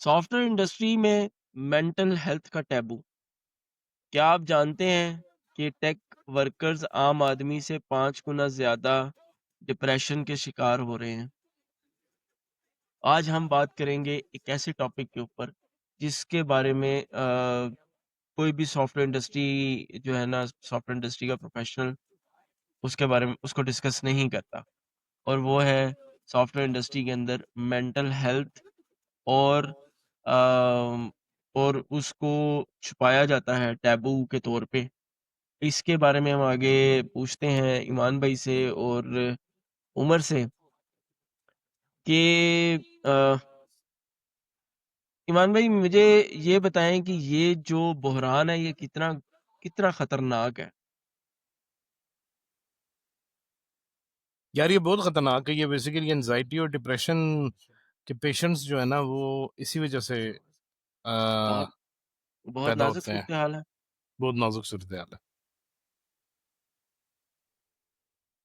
Software industry में mental health का taboo. क्या आप जानते हैं कि टेक वर्कर्स आम आदमी से 5 गुना ज़्यादा डिप्रेशन के शिकार हो रहे हैं? आज हम बात करेंगे एक ऐसे टॉपिक के ऊपर जिसके बारे में कोई भी सॉफ्टवेयर इंडस्ट्री जो है ना, सॉफ्टवेयर इंडस्ट्री का प्रोफेशनल उसके बारे में उसको डिस्कस नहीं करता, और वो है सॉफ्टवेयर इंडस्ट्री के अंदर मेंटल हेल्थ। और अम, और उसको छुपाया जाता है टैबू के तौर पे। इसके बारे में हम आगे पूछते हैं ईमान भाई से और उमर से कि ईमान भाई मुझे ये बताएं कि ये जो बहरान है ये कितना कितना खतरनाक है। यार ये बहुत खतरनाक है। ये बेसिकली एनजाइटी और डिप्रेशन के पेशेंट्स जो है ना वो इसी वजह से बहुत बहुत पैदा नाजुक होते हैं। सूरत हाल है। बहुत नाजुक सूरत हाल है।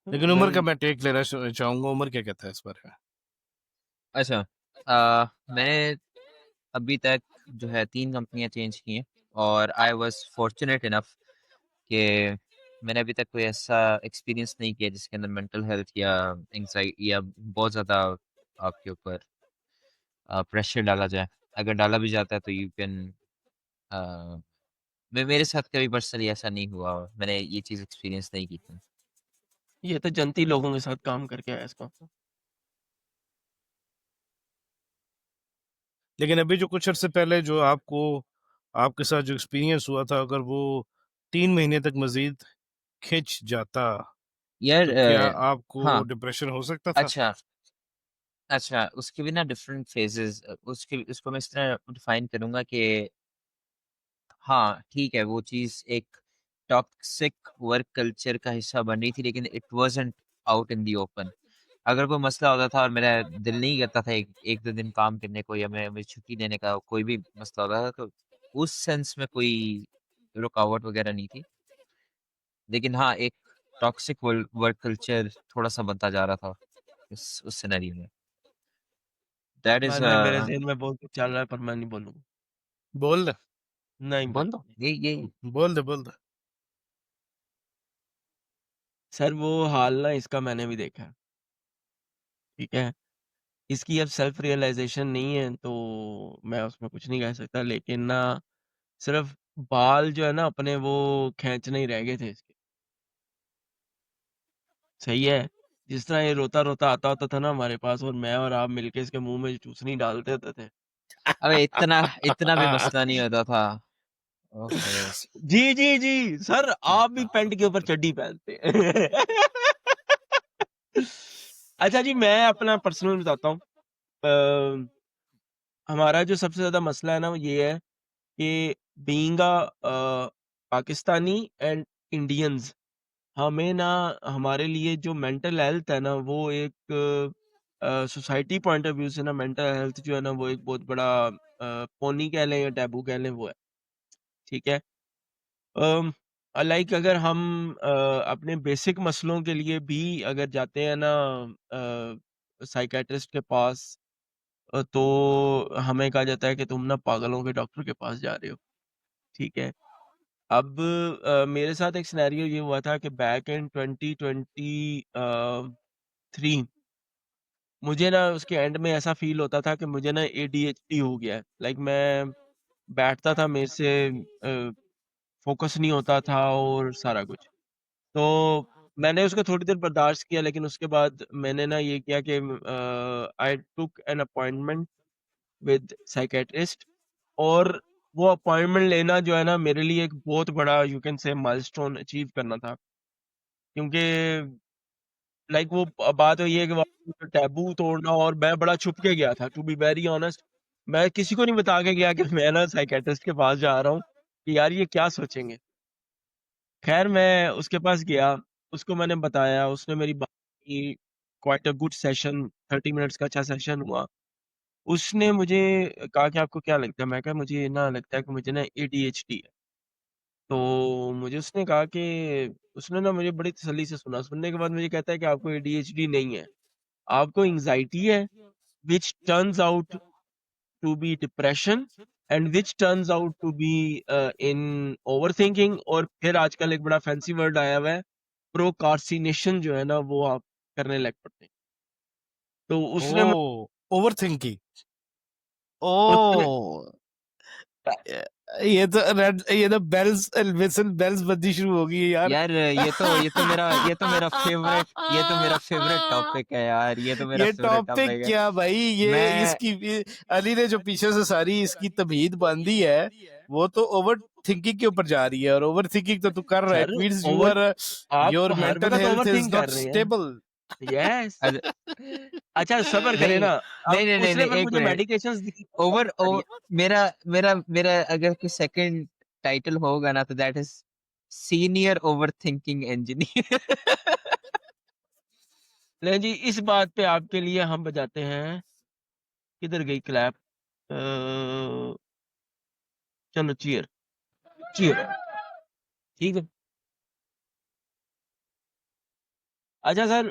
लेकिन उम्र वेल, का मैं टेक लेना चाहूंगा। उम्र क्या कहता है इस बारे में? अच्छा। मैंने अभी तक जो है 3 कंपनियाँ चेंज की हैं और आई वाज़ फॉर्च्यूनेट इनफ कि मैंने अभी तक कोई ऐसा एक्सपीरियंस नहीं किया जिसके अंदर मेंटल हेल्थ या एंग्ज़ायटी या बहुत ज़्यादा आपके ऊपर प्रेशर डाला जाए। अगर डाला भी जाता है तो यू कैन अ, मेरे साथ कभी पर्सनली ऐसा नहीं हुआ। मैंने ये चीज़ एक्सपीरियंस नहीं की थी। ये तो जनती लोगों के साथ काम करके आया इसको। लेकिन अभी जो कुछ अर्से पहले जो आपके साथ जो एक्सपीरियंस हुआ था, अगर वो 3 महीने तक मजीद खिंच जाता यार तो क्या आपको हाँ, डिप्रेशन हो सकता था? अच्छा। अच्छा, उसके भी ना डिफरेंट फेजेस उसके उसको मैं इस तरह डिफाइन करूंगा कि हाँ ठीक है, वो चीज एक टॉक्सिक वर्क कल्चर का हिस्सा बन रही थी, लेकिन it wasn't out in the open. अगर कोई मसला होता था और मेरा दिल नहीं करता था एक दो दिन काम करने को या मैं मुझे छुट्टी लेने का कोई भी मसला होता था, तो उस सेंस में कोई रुकावट वगैरह नहीं थी। लेकिन हाँ, एक टॉक्सिक वर्क कल्चर थोड़ा सा बनता जा रहा था उस सिनेरियो में। दैट इज ईमान भाई मेरे ज़हन में बहुत कुछ चल रहा है पर मैं नहीं बोलूँगा। बोल दे। नहीं बोल दो, बोलूँगा। ये बोल दे। सर वो हाल ना इसका मैंने भी देखा है, ठीक है? इसकी अब सेल्फ रियलाइज़ेशन नहीं है तो मैं उसमें कुछ नहीं कह सकता, लेकिन ना सिर्फ़ बाल जो है ना अपने वो खींचने ही रह गए थे इसके। सही है? जिस तरह ये रोता-रोता आता होता था ना हमारे पास और मैं और आप मिलके इसके मुँह में चूसनी डालते होते थे। अबे इतना इतना भी मसला नहीं होता था। ओहो! जी, जी, जी। सर आप भी पैंट के ऊपर चड्डी पहनते हैं। अच्छा जी, मैं अपना पर्सनल बताता हूँ। अ, हमारा जो सबसे ज़्यादा मसला है ना वो ये है कि बीइंग पाकिस्तानी एंड इंडियंस, हमें ना हमारे लिए जो मेंटल हेल्थ है ना वो एक सोसाइटी पॉइंट ऑफ व्यू से ना मेंटल हेल्थ जो है ना वो एक बहुत बड़ा पौनी कह लें या टैबू कह लें वो है, ठीक है? अम, लाइक अगर हम अपने बेसिक मसलों के लिए भी अगर जाते हैं ना साइकियाट्रिस्ट के पास, तो हमें कहा जाता है कि तुम ना पागलों के डॉक्टर के पास जा रहे हो, ठीक है? अब मेरे साथ एक सिनेरियो ये हुआ था कि बैक इन 2020 3 मुझे ना उसके एंड में ऐसा फ़ील होता था कि मुझे ना एडीएचडी हो गया है। लाइक मैं बैठता था, मेरे से फ़ोकस नहीं होता था और सारा कुछ। तो मैंने उसको थोड़ी देर बर्दाश्त किया, लेकिन उसके बाद मैंने ना ये किया कि आई टूक एन अपॉइंटमेंट विद साइकियाट्रिस्ट। और वो अपॉइंटमेंट लेना जो है ना मेरे लिए एक बहुत बड़ा you can say milestone achieve करना था, क्योंकि लाइक वो बात वही है कि वहाँ टैबू तोड़ना, और मैं बड़ा छुप के गया था टू बी वेरी ऑनेस्ट। मैं किसी को नहीं बता के गया कि मैं ना साइकियाट्रिस्ट के पास जा रहा हूँ, कि यार ये क्या सोचेंगे। खैर मैं उसके पास गया, उसको मैंने बताया, उसने मेरी बात की। Quite a good session, 30 minutes का अच्छा सेशन हुआ। उसने मुझे कहा कि आपको क्या लगता है? मैं कहा मुझे ना लगता है कि मुझे ना एडीएचडी है। तो मुझे उसने कहा कि उसने ना मुझे बड़ी तसल्ली से सुना। सुनने के बाद मुझे कहता है कि आपको एडीएचडी नहीं है, आपको एंग्ज़ायटी है, which turns out to be depression and which turns out to be in overthinking, और फिर आजकल एक बड़ा फैंसी वर्ड आया हुआ है प्रोकार्सिनेशन, जो है ना वो आप करने लग पड़ते हैं। तो उसने ओ, ओवर थिंकिंग। उसने ओ, ये तो बेल्स विसल बेल्स बजनी शुरू हो गई है यार। यार ये तो मेरा फेवरेट टॉपिक है यार, ये तो मेरा ये फेवरेट टॉपिक टॉपिक है। क्या भाई, ये मैं इसकी अली ने जो पीछे से सारी इसकी तबीयत बांधी है, वो तो ओवर थिंकिंग के ऊपर जा रही है, और ओवर थिंकिंग तो तू कर रहा है, sir it means you over are, आप योर हर मेंटल वक्त health over is think not कर रहे हैं। स्टेबल। यस। अरे अच्छा सब्र करें नहीं ना। अब नहीं नहीं नहीं उसने नहीं, फिर एक मुझे मिनट। मेडिकेशंस दी। ओवर करिए। मेरा मेरा मेरा अगर कोई सेकंड टाइटल होगा ना, तो that is senior over thinking engineer. ले जी, इस बात पे आपके लिए हम बजाते हैं, किधर गई क्लैप? चलो चीयर, चीयर। ठीक है। अच्छा सर,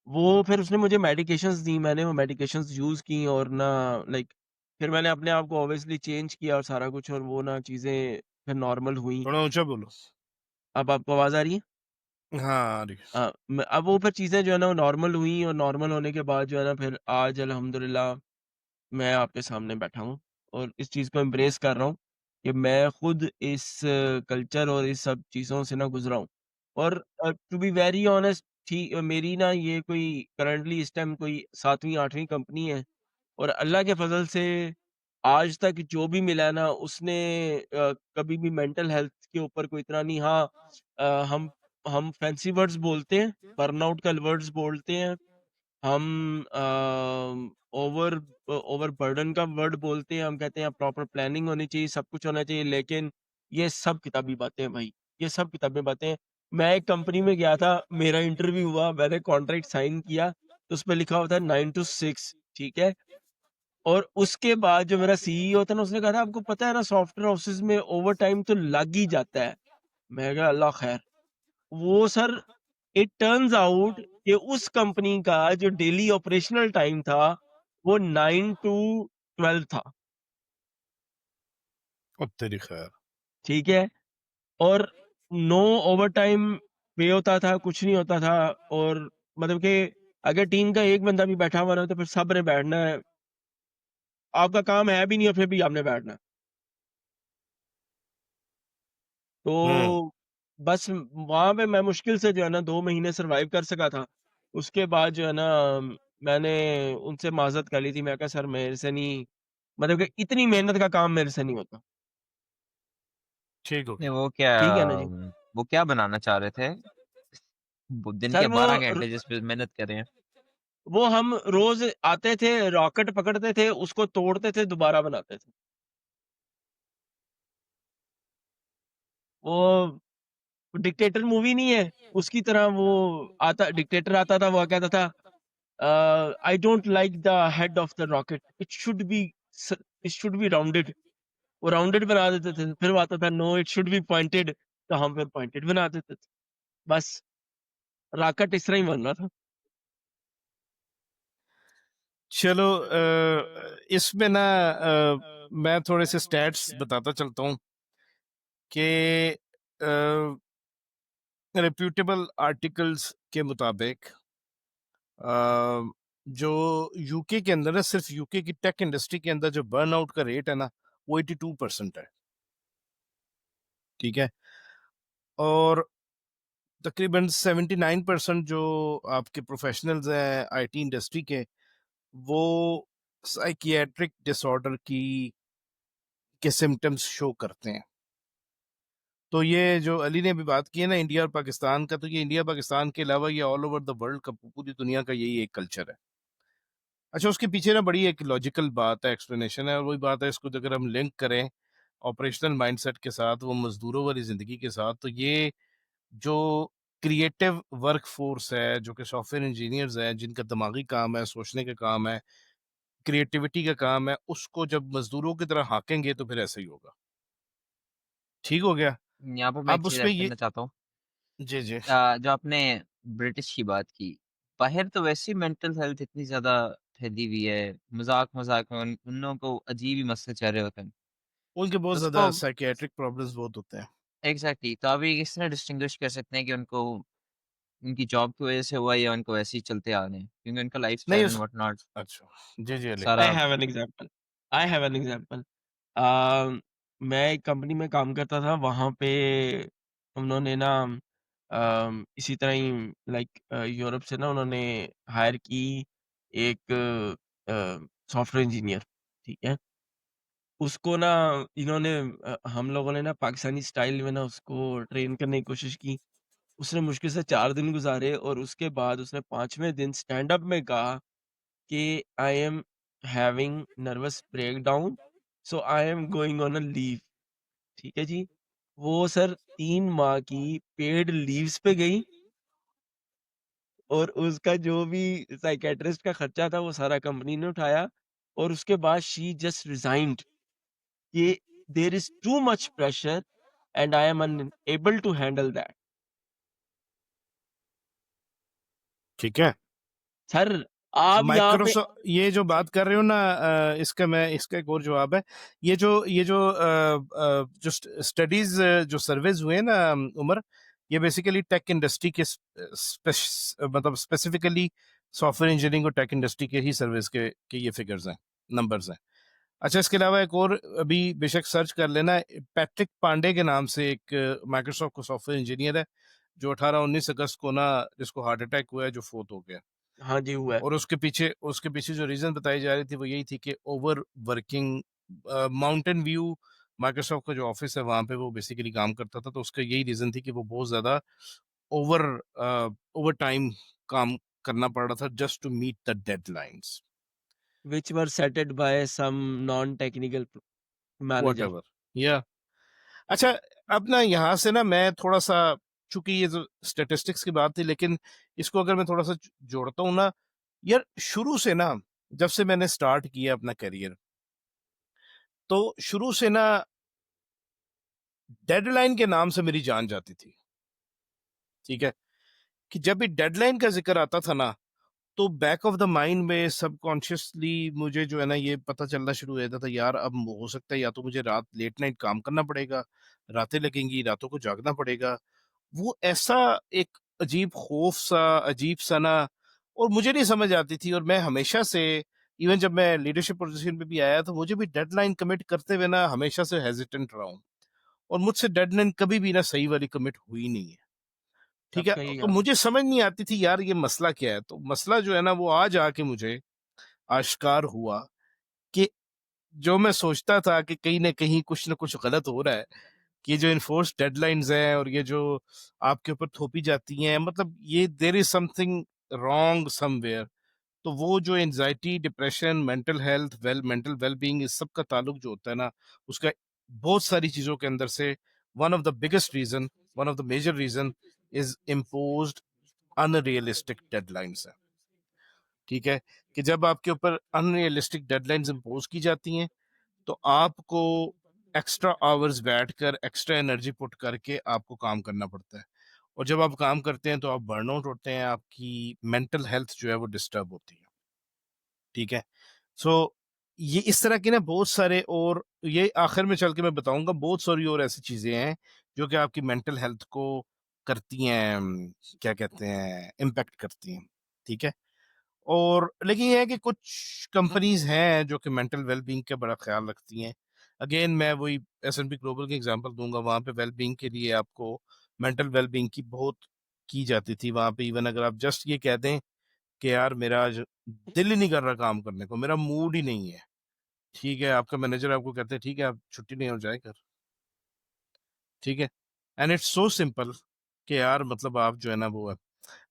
वो फिर उसने मुझे मेडिकेशंस दी, मैंने वो मेडिकेशंस यूज़ की और ना लाइक फिर मैंने अपने आप को ऑब्वियसली चेंज किया और सारा कुछ, और वो ना चीज़ें फिर नॉर्मल हुई। थोड़ा ऊंचा बोलो। अब आपको आवाज़ आ रही है? हाँ, आ रही है। अब वो फिर चीज़ें जो है ना वो नॉर्मल हुई, और नॉर्मल होने के बाद जो है ना फिर आज अल्हम्दुलिल्लाह मैं आपके सामने बैठा हूँ और इस चीज़ को एम्ब्रेस कर रहा हूँ कि मैं खुद इस कल्चर और इस सब चीज़ों से ना गुज़रा हूँ। और टू बी वेरी ऑनेस्ट, मेरी ना ये कोई करंटली इस टाइम कोई 7वीं 8वीं कंपनी है, और अल्लाह के फ़ज़ल से आज तक जो भी मिला है ना उसने कभी भी मेंटल हेल्थ के ऊपर कोई इतना नहीं। हाँ, अ, हम फैंसी वर्ड्स बोलते हैं, बर्नआउट का वर्ड्स बोलते हैं, हम ओवर ओवरबर्डन का वर्ड बोलते हैं, हम कहते हैं प्रॉपर प्लानिंग होनी चाहिए, सब कुछ होना चाहिए, लेकिन ये सब किताबी बातें हैं भाई, ये सब किताबी बातें हैं। मैं एक कंपनी में गया था, मेरा इंटरव्यू हुआ, मैंने कॉन्ट्रैक्ट साइन किया, तो उसपे लिखा हुआ था 9 टू 6, ठीक है? और उसके बाद जो मेरा सीईओ था ना, उसने कहा था आपको पता है ना सॉफ्टवेयर हाउसेस में ओवरटाइम तो लग ही जाता है। मैं कहा अल्लाह खैर। वो सर, इट टर्न्स आउट कि उस कंपनी का जो डेली ऑपरेशनल टाइम था, वो 9 टू 12 था, और तेरी खैर। ठीक है? और नो ओवरटाइम पे होता था, कुछ नहीं होता था, और मतलब कि अगर टीम का एक बंदा भी बैठा हुआ ना, तो फिर सब ने बैठना है। आपका काम है भी नहीं और फिर भी आपने बैठना है। हम्म। तो बस वहाँ पे मैं मुश्किल से जो है ना 2 महीने सर्वाइव कर सका था। उसके बाद जो है ना मैंने उनसे माज़रत कर ली थी। मैं कहा सर मेरे से नहीं, मतलब कि इतनी मेहनत का काम मेरे से नहीं होता। ठीक हो नहीं, गया। ठीक है ना जी? वो क्या बनाना चाह रहे थे? वो दिन सर के वो 12 र घंटे जिस पे मेहनत कर रहे हैं। वो हम रोज़ आते थे, रॉकेट पकड़ते थे, उसको तोड़ते थे, दोबारा बनाते थे। वो डिक्टेटर मूवी नहीं है, उसकी तरह वो डिक्टेटर आता था, वो कहता था I don't like the head of the rocket, it should be rounded. वो राउंडेड बना देते थे, फिर वो आता था no it should be pointed, तो हम फिर पॉइंटेड बना देते थे। बस रॉकेट इस तरह ही बन रहा था। चलो, इसमें ना मैं थोड़े से स्टैट्स बताता चलता हूँ कि रेप्यूटेबल आर्टिकल्स के मुताबिक जो यूके के अंदर है, सिर्फ यूके की टेक इंडस्ट्री के अंदर जो बर्नआउट का रेट है ना, वो 82% है। ठीक है। और तकरीबन 79% जो आपके प्रोफेशनल्स हैं आईटी इंडस्ट्री के, वो साइकियाट्रिक डिसऑर्डर के सिम्टम्स शो करते हैं। तो ये जो अली ने भी बात की है ना इंडिया और पाकिस्तान का, तो ये इंडिया पाकिस्तान के अलावा ये ऑल ओवर द वर्ल्ड का, पूरी दुनिया का यही एक कल्चर है। अच्छा, उसके पीछे ना बड़ी एक लॉजिकल बात है, एक्सप्लेनेशन है, और वही बात है, इसको अगर हम लिंक करें ऑपरेशनल माइंडसेट के साथ, वो मजदूरों वाली जिंदगी के साथ, तो ये जो क्रिएटिव वर्क फोर्स है, जो कि सॉफ्टवेयर इंजीनियर्स हैं, जिनका दिमागी काम है, सोचने का काम है, क्रिएटिविटी का काम है, उसको जब मजदूरों की तरह हाकेंगे तो फिर ऐसा ही होगा। ठीक हो गया। यहाँ पर मैं एक अब चीज उसमें ऐड ये, करना चाहता हूँ। जी जी। जो आपने ब्रिटिश की बात की, बाहर तो वैसे ही मेंटल हेल्थ इतनी ज्यादा फैली हुई है, मज़ाक-मज़ाक में उन लोगों को अजीब ही मसले चल रहे होते हैं। उनके बहुत उसको ज़्यादा साइकियाट्रिक प्रॉब्लम्स बहुत होते हैं। एग्ज़ैक्टली, तो आप ये किस तरह डिस्टिंग्विश कर सकते हैं कि उनको उनकी जॉब की वज़ह से हुआ या उनको ऐसे ही चलते आ रहे हैं? क्योंकि उनका नहीं लाइफ़स्टाइल एंड उस व्हाट नॉट अच्छा। जी, जी, अली। आई सारा have an example I have an example uh, मैं एक कंपनी में काम करता था, वहाँ पे उन्होंने ना इसी तरह ही लाइक यूरोप से ना उन्होंने हायर की एक सॉफ्टवेयर इंजीनियर, ठीक है? उसको ना इन्होंने हम लोगों ने ना पाकिस्तानी स्टाइल में ना उसको ट्रेन करने की कोशिश की। उसने मुश्किल से 4 दिन गुज़ारे और उसके बाद उसने 5वें दिन स्टैंड अप में कहा कि I am having nervous breakdown, so I am going on a leave. ठीक है जी? वो सर 3 माह की पेड लीव्स पे गई और उसका जो भी साइकियाट्रिस्ट का खर्चा था वो सारा कंपनी ने उठाया और उसके बाद शी जस्ट रिजाइन्ड कि there is too much pressure and I am unable to handle that. ठीक है? सर आप यहाँ पे ये जो बात कर रहे हो ना, इसका एक और जवाब है। जो स्टडीज जो सर्वेज हुए हैं ना, उमर, ये बेसिकली टेक इंडस्ट्री के मतलब स्पेसिफिकली सॉफ्टवेयर इंजीनियरिंग और टेक इंडस्ट्री के ही सर्वेज के ये फिगर्स हैं, नंबर्स हैं। अच्छा, इसके अलावा एक और अभी बेशक सर्च कर लेना, पैट्रिक पांडे के नाम से एक माइक्रोसॉफ्ट का सॉफ्टवेयर इंजीनियर है, जो 18-19 अगस्त को ना, जिसको हार्ट अटैक हुआ है, जो फोत हो गया। हाँ जी, हुआ है। और उसके पीछे जो रीजन बताई जा रही थी वो यही थी कि over working. Mountain view Microsoft का जो ऑफिस है वहां पे वो बेसिकली काम करता था, तो उसका यही रीजन थी कि वो बहुत ज्यादा ओवर ओवर टाइम काम करना पड़ रहा था just to meet the deadlines, which were setted by some non technical what manager. Ever. या अच्छा, अब ना यहाँ से ना मैं थोड़ा सा, चूंकि ये जो स्टेटिस्टिक्स की बात थी, लेकिन इसको अगर मैं थोड़ा सा जोड़ता हूँ ना, यार शुरू से ना, जब से मैंने स्टार्ट किया अपना करियर, तो शुरू से ना डेडलाइन के नाम से मेरी जान जाती थी। ठीक है? कि जब भी डेडलाइन का जिक्र आता था ना, तो बैक ऑफ द माइंड में सबकॉन्शियसली मुझे जो है ना ये पता चलना शुरू हो जाता था, यार अब हो सकता है या तो मुझे रात लेट नाइट काम करना पड़ेगा, रातें लगेंगी, रातों को जागना पड़ेगा। वो ऐसा एक अजीब खौफ सा, अजीब सा ना, और मुझे नहीं समझ आती थी। और मैं हमेशा से, इवन जब मैं लीडरशिप पोजीशन पे भी आया तो मुझे भी डेडलाइन कमिट करते हुए ना हमेशा से हेजिटेंट रहा हूँ, और मुझसे डेडलाइन कभी भी ना सही वाली कमिट हुई नहीं है। ठीक है? सबका यही तो हाल है। मुझे समझ नहीं आती थी यार ये मसला क्या है। तो मसला जो है ना वो आज आके मुझे आश्कार हुआ कि जो मैं सोचता था कि कहीं ना कहीं कुछ ना कुछ गलत हो रहा है, कि ये जो इन्फोर्स डेडलाइंस हैं और ये जो आपके ऊपर थोपी जाती हैं, मतलब ये there is something wrong somewhere. तो वो जो anxiety, depression, mental well being, इस सब का ताल्लुक जो होता है ना, उसका बहुत सारी चीजों के अंदर से one of the biggest reason, one of the major reason is imposed unrealistic deadlines है। ठीक है? कि जब आपके ऊपर अनरियलिस्टिक डेडलाइंस इम्पोज की जाती हैं, तो आपको एक्स्ट्रा आवर्स बैठकर एक्स्ट्रा एनर्जी पुट करके आपको काम करना पड़ता है। और जब आप काम करते हैं तो आप बर्नआउट होते हैं, आपकी मेंटल हेल्थ जो है वो डिस्टर्ब होती है। ठीक है? सो ये इस तरह के ना बहुत सारे, और ये आखिर में चल के मैं बताऊंगा, बहुत सारी और ऐसी चीजें हैं जो कि आपकी मेंटल हेल्थ को करती हैं, क्या कहते हैं, इम्पेक्ट करती हैं। ठीक है? और लेकिन ये है कि कुछ कंपनीज हैं जो कि मेंटल वेलबींग का बड़ा ख्याल रखती हैं। अगेन मैं वही S&P ग्लोबल के एग्जांपल दूंगा, वहां पे वेलबींग के लिए आपको मेंटल वेलबींग की बहुत की जाती थी वहां पे। इवन अगर आप जस्ट ये कह दें कि यार मेरा आज दिल ही नहीं कर रहा काम करने को, मेरा मूड ही नहीं है, ठीक है, आपका मैनेजर आपको कहते हैं ठीक है आप छुट्टी नहीं हो जाए कर। ठीक है? एंड इट्स सो सिंपल कि यार मतलब आप जो है ना वो है।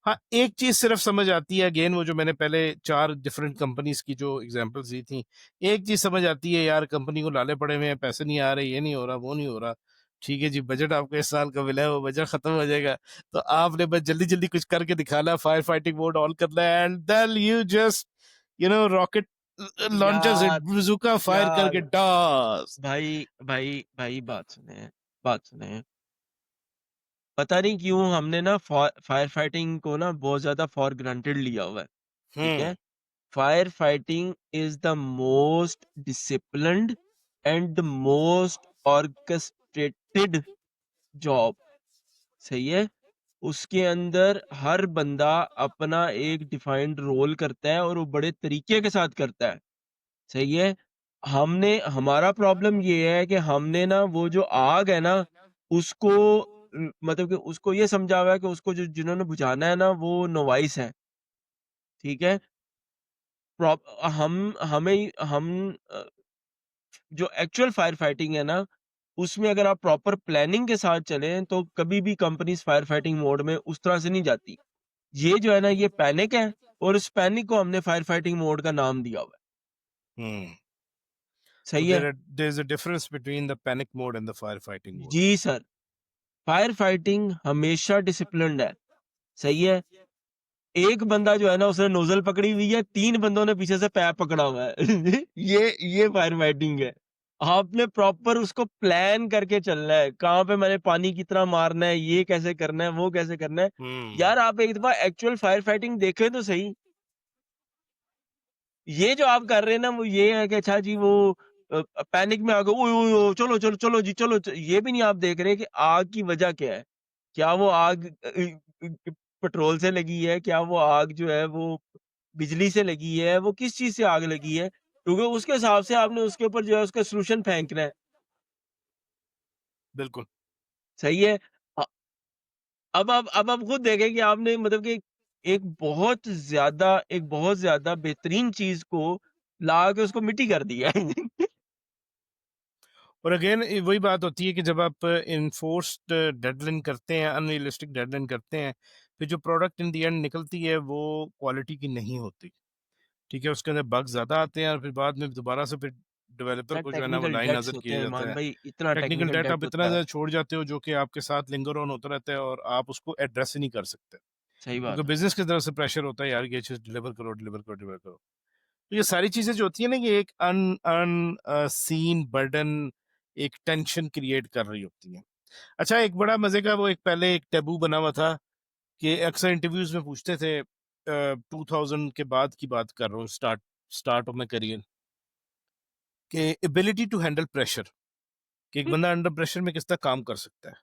हाँ, एक चीज सिर्फ समझ आती है, अगेन वो जो मैंने पहले 4 डिफरेंट कंपनीज की जो एग्जांपल्स दी थी, एक चीज समझ आती है, यार कंपनी को लाले पड़े हुए हैं, पैसे नहीं आ रहे, ये नहीं हो रहा, वो नहीं हो रहा। ठीक है जी, बजट आपको इस साल का मिला है, वो बजट खत्म हो जाएगा, तो आपने बस जल्दी जल्दी कुछ करके दिखाना, फायर फाइटिंग मोड ऑन करना है, and then you just rocket launchers it, यार, बजूका फायर करके यार, डास। भाई बात सुने। पता नहीं क्यों हमने ना फायर फाइटिंग को ना बहुत ज़्यादा फॉर ग्रांटेड लिया हुआ है, ठीक हम्म। है? Fire fighting is the most disciplined and the most orchestrated job. सही है। उसके अंदर हर बंदा अपना एक डिफाइंड रोल करता है और वो बड़े तरीके के साथ करता है। सही है। हमने हमारा प्रॉब्लम ये है कि हमने ना वो जो आग है ना उसको मतलब कि उसको ये समझा हुआ है कि उसको जो जिन्होंने बुझाना है ना वो नोवाइस है। ठीक है। प्रॉब हम हमें हम जो एक्चुअल फायर फाइटिंग है ना उसमें अगर आप प्रॉपर प्लानिंग के साथ चलें तो कभी भी कंपनीज फायर फाइटिंग मोड में उस तरह से नहीं जाती। ये जो है ना ये पैनिक है और इस पैनिक को हमने फायर फाइटिंग मोड का नाम दिया हुआ है। Hmm. So सही है। there's a difference between the panic mode and the firefighting mode. जी सर। फायर फाइटिंग हमेशा डिसिप्लिन्ड है। सही है। एक बंदा जो है ना उसने नोजल पकड़ी हुई है, 3 बंदों ने पीछे से पैप पकड़ा हुआ है। ये फायर फाइटिंग है। आपने प्रॉपर उसको प्लान करके चलना है, कहाँ पे मैंने पानी कितना मारना है, ये कैसे करना है, वो कैसे करना है। Hmm. यार आप एक दफ़ा एक्चुअल फायर फाइटिंग देखें तो सही। ये जो आप कर रहे हैं ना वो ये है कि अच्छा जी वो पैनिक में आ गए, ओए ओए ओए, चलो चलो चलो जी चलो ये भी नहीं आप देख रहे कि आग की वजह क्या है। क्या वो आग पेट्रोल से लगी है, क्या वो आग जो है वो बिजली से लगी है, वो किस चीज से आग लगी है, क्योंकि उसके हिसाब से आपने उसके ऊपर जो है उसका सोल्यूशन फेंकना है। बिल्कुल। सही है। अ- अब आप खुद देखें कि आपने मतलब कि एक बहुत ज्यादा बेहतरीन चीज को ला के उसको मिट्टी कर दिया है। और अगेन वही बात होती है कि जब आप इन्फोर्स्ड डेडलाइन करते हैं, अनरियलिस्टिक डेडलाइन करते हैं, फिर जो प्रोडक्ट इन दी एंड निकलती है वो क्वालिटी की नहीं होती। ठीक है, उसके अंदर बग ज़्यादा आते हैं और फिर बाद में दोबारा से फिर डेवलपर सर को जो है ना वो टेक्निकल लाइन डेट्स नज़र होते किया हैं जाता ईमान है। भाई, इतना टेक्निकल टेक्निकल डेट आप डेट इतना होता है। ज़्यादा छोड़ जाते हो जो कि आपके साथ लिंगर ऑन होता रहता है और आप उसको एड्रेस ही नहीं कर सकते, सही क्योंकि बात है। बिजनेस की तरफ से प्रेशर होता है यार ये चीज़ डिलीवर करो, डिलीवर करो, डिलीवर करो। तो ये सारी चीज़ें जो होती है ना ये एक अन अन सीन बर्डन, एक टेंशन क्रिएट कर रही होती है। अच्छा, एक बड़ा मजे का वो एक पहले एक टैबू बना हुआ था कि अक्सर इंटरव्यूज में पूछते थे, 2000 के बाद की बात कर रहा हूँ, स्टार्ट ऑफ माई करियर, कि एबिलिटी टू हैंडल प्रेशर, कि एक बंदा अंडर प्रेशर में किस तरह काम कर सकता है।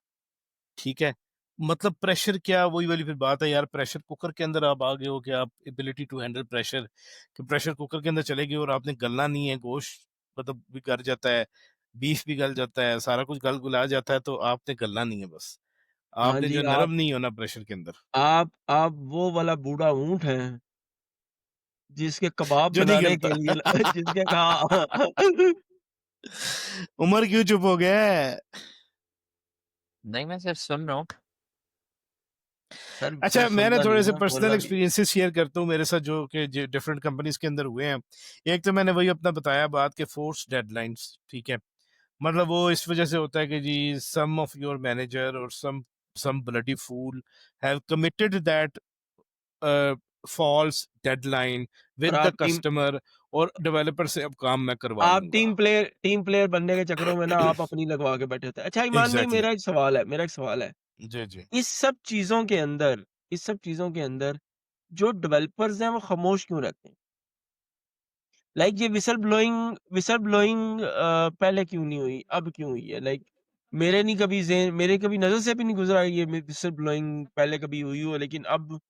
ठीक है, मतलब प्रेशर क्या, वही वाली फिर बात है यार, प्रेशर कुकर के अंदर आप आ गए हो कि आप एबिलिटी टू हैंडल प्रेशर, कि प्रेशर कुकर के अंदर चले गए और आपने गलना नहीं है, गोश्त मतलब भी गल जाता है, बीफ भी गल जाता है, सारा कुछ गल गुला जाता है, तो आपने गलना नहीं है बस, हाँ आपने जी। जो नरम नहीं होना प्रेशर के अंदर। आप वो वाला बूढ़ा ऊँट हैं, जिसके कबाब जो नहीं बनाने के गलता। लिए जिसके हाँ। उमर क्यों चुप हो गया है? नहीं, मैं सिर्फ सुन रहा हूँ। सर अच्छा, कुछ मैंने समझा नहीं थोड़े से ना, पर्सनल बोलना नहीं। एक्सपीरियंसेस शेयर करता हूँ मेरे साथ जो कि डिफरेंट कंपनीज के अंदर हुए हैं। एक तो मैंने वही अपना बताया बात के फोर्स डेडलाइंस। ठीक है, मतलब वो इस वजह से होता है कि जी सम ऑफ योर मैनेजर और some bloody fool have committed that false deadline और विद द कस्टमर, और डेवलपर से अब काम मैं करवा आप लूंगा। टीम प्लेयर बनने के चक्करों में ना आप अपनी लगवा के बैठे होते हैं। अच्छा ईमान भाई एग्जैक्टली। मेरा एक सवाल है। जी जी। इस सब चीज़ों के अंदर इस सब चीज़ों के अंदर जो डेवलपर्स हैं वो खामोश क्यों रहते हैं? लाइक ये व्हिसल ब्लोइंग पहले क्यों नहीं हुई, अब क्यों हुई है? लाइक मेरे कभी नज़र से भी नहीं गुज़रा ये व्हिसल ब्लोइंग पहले कभी हुई हो, लेकिन अब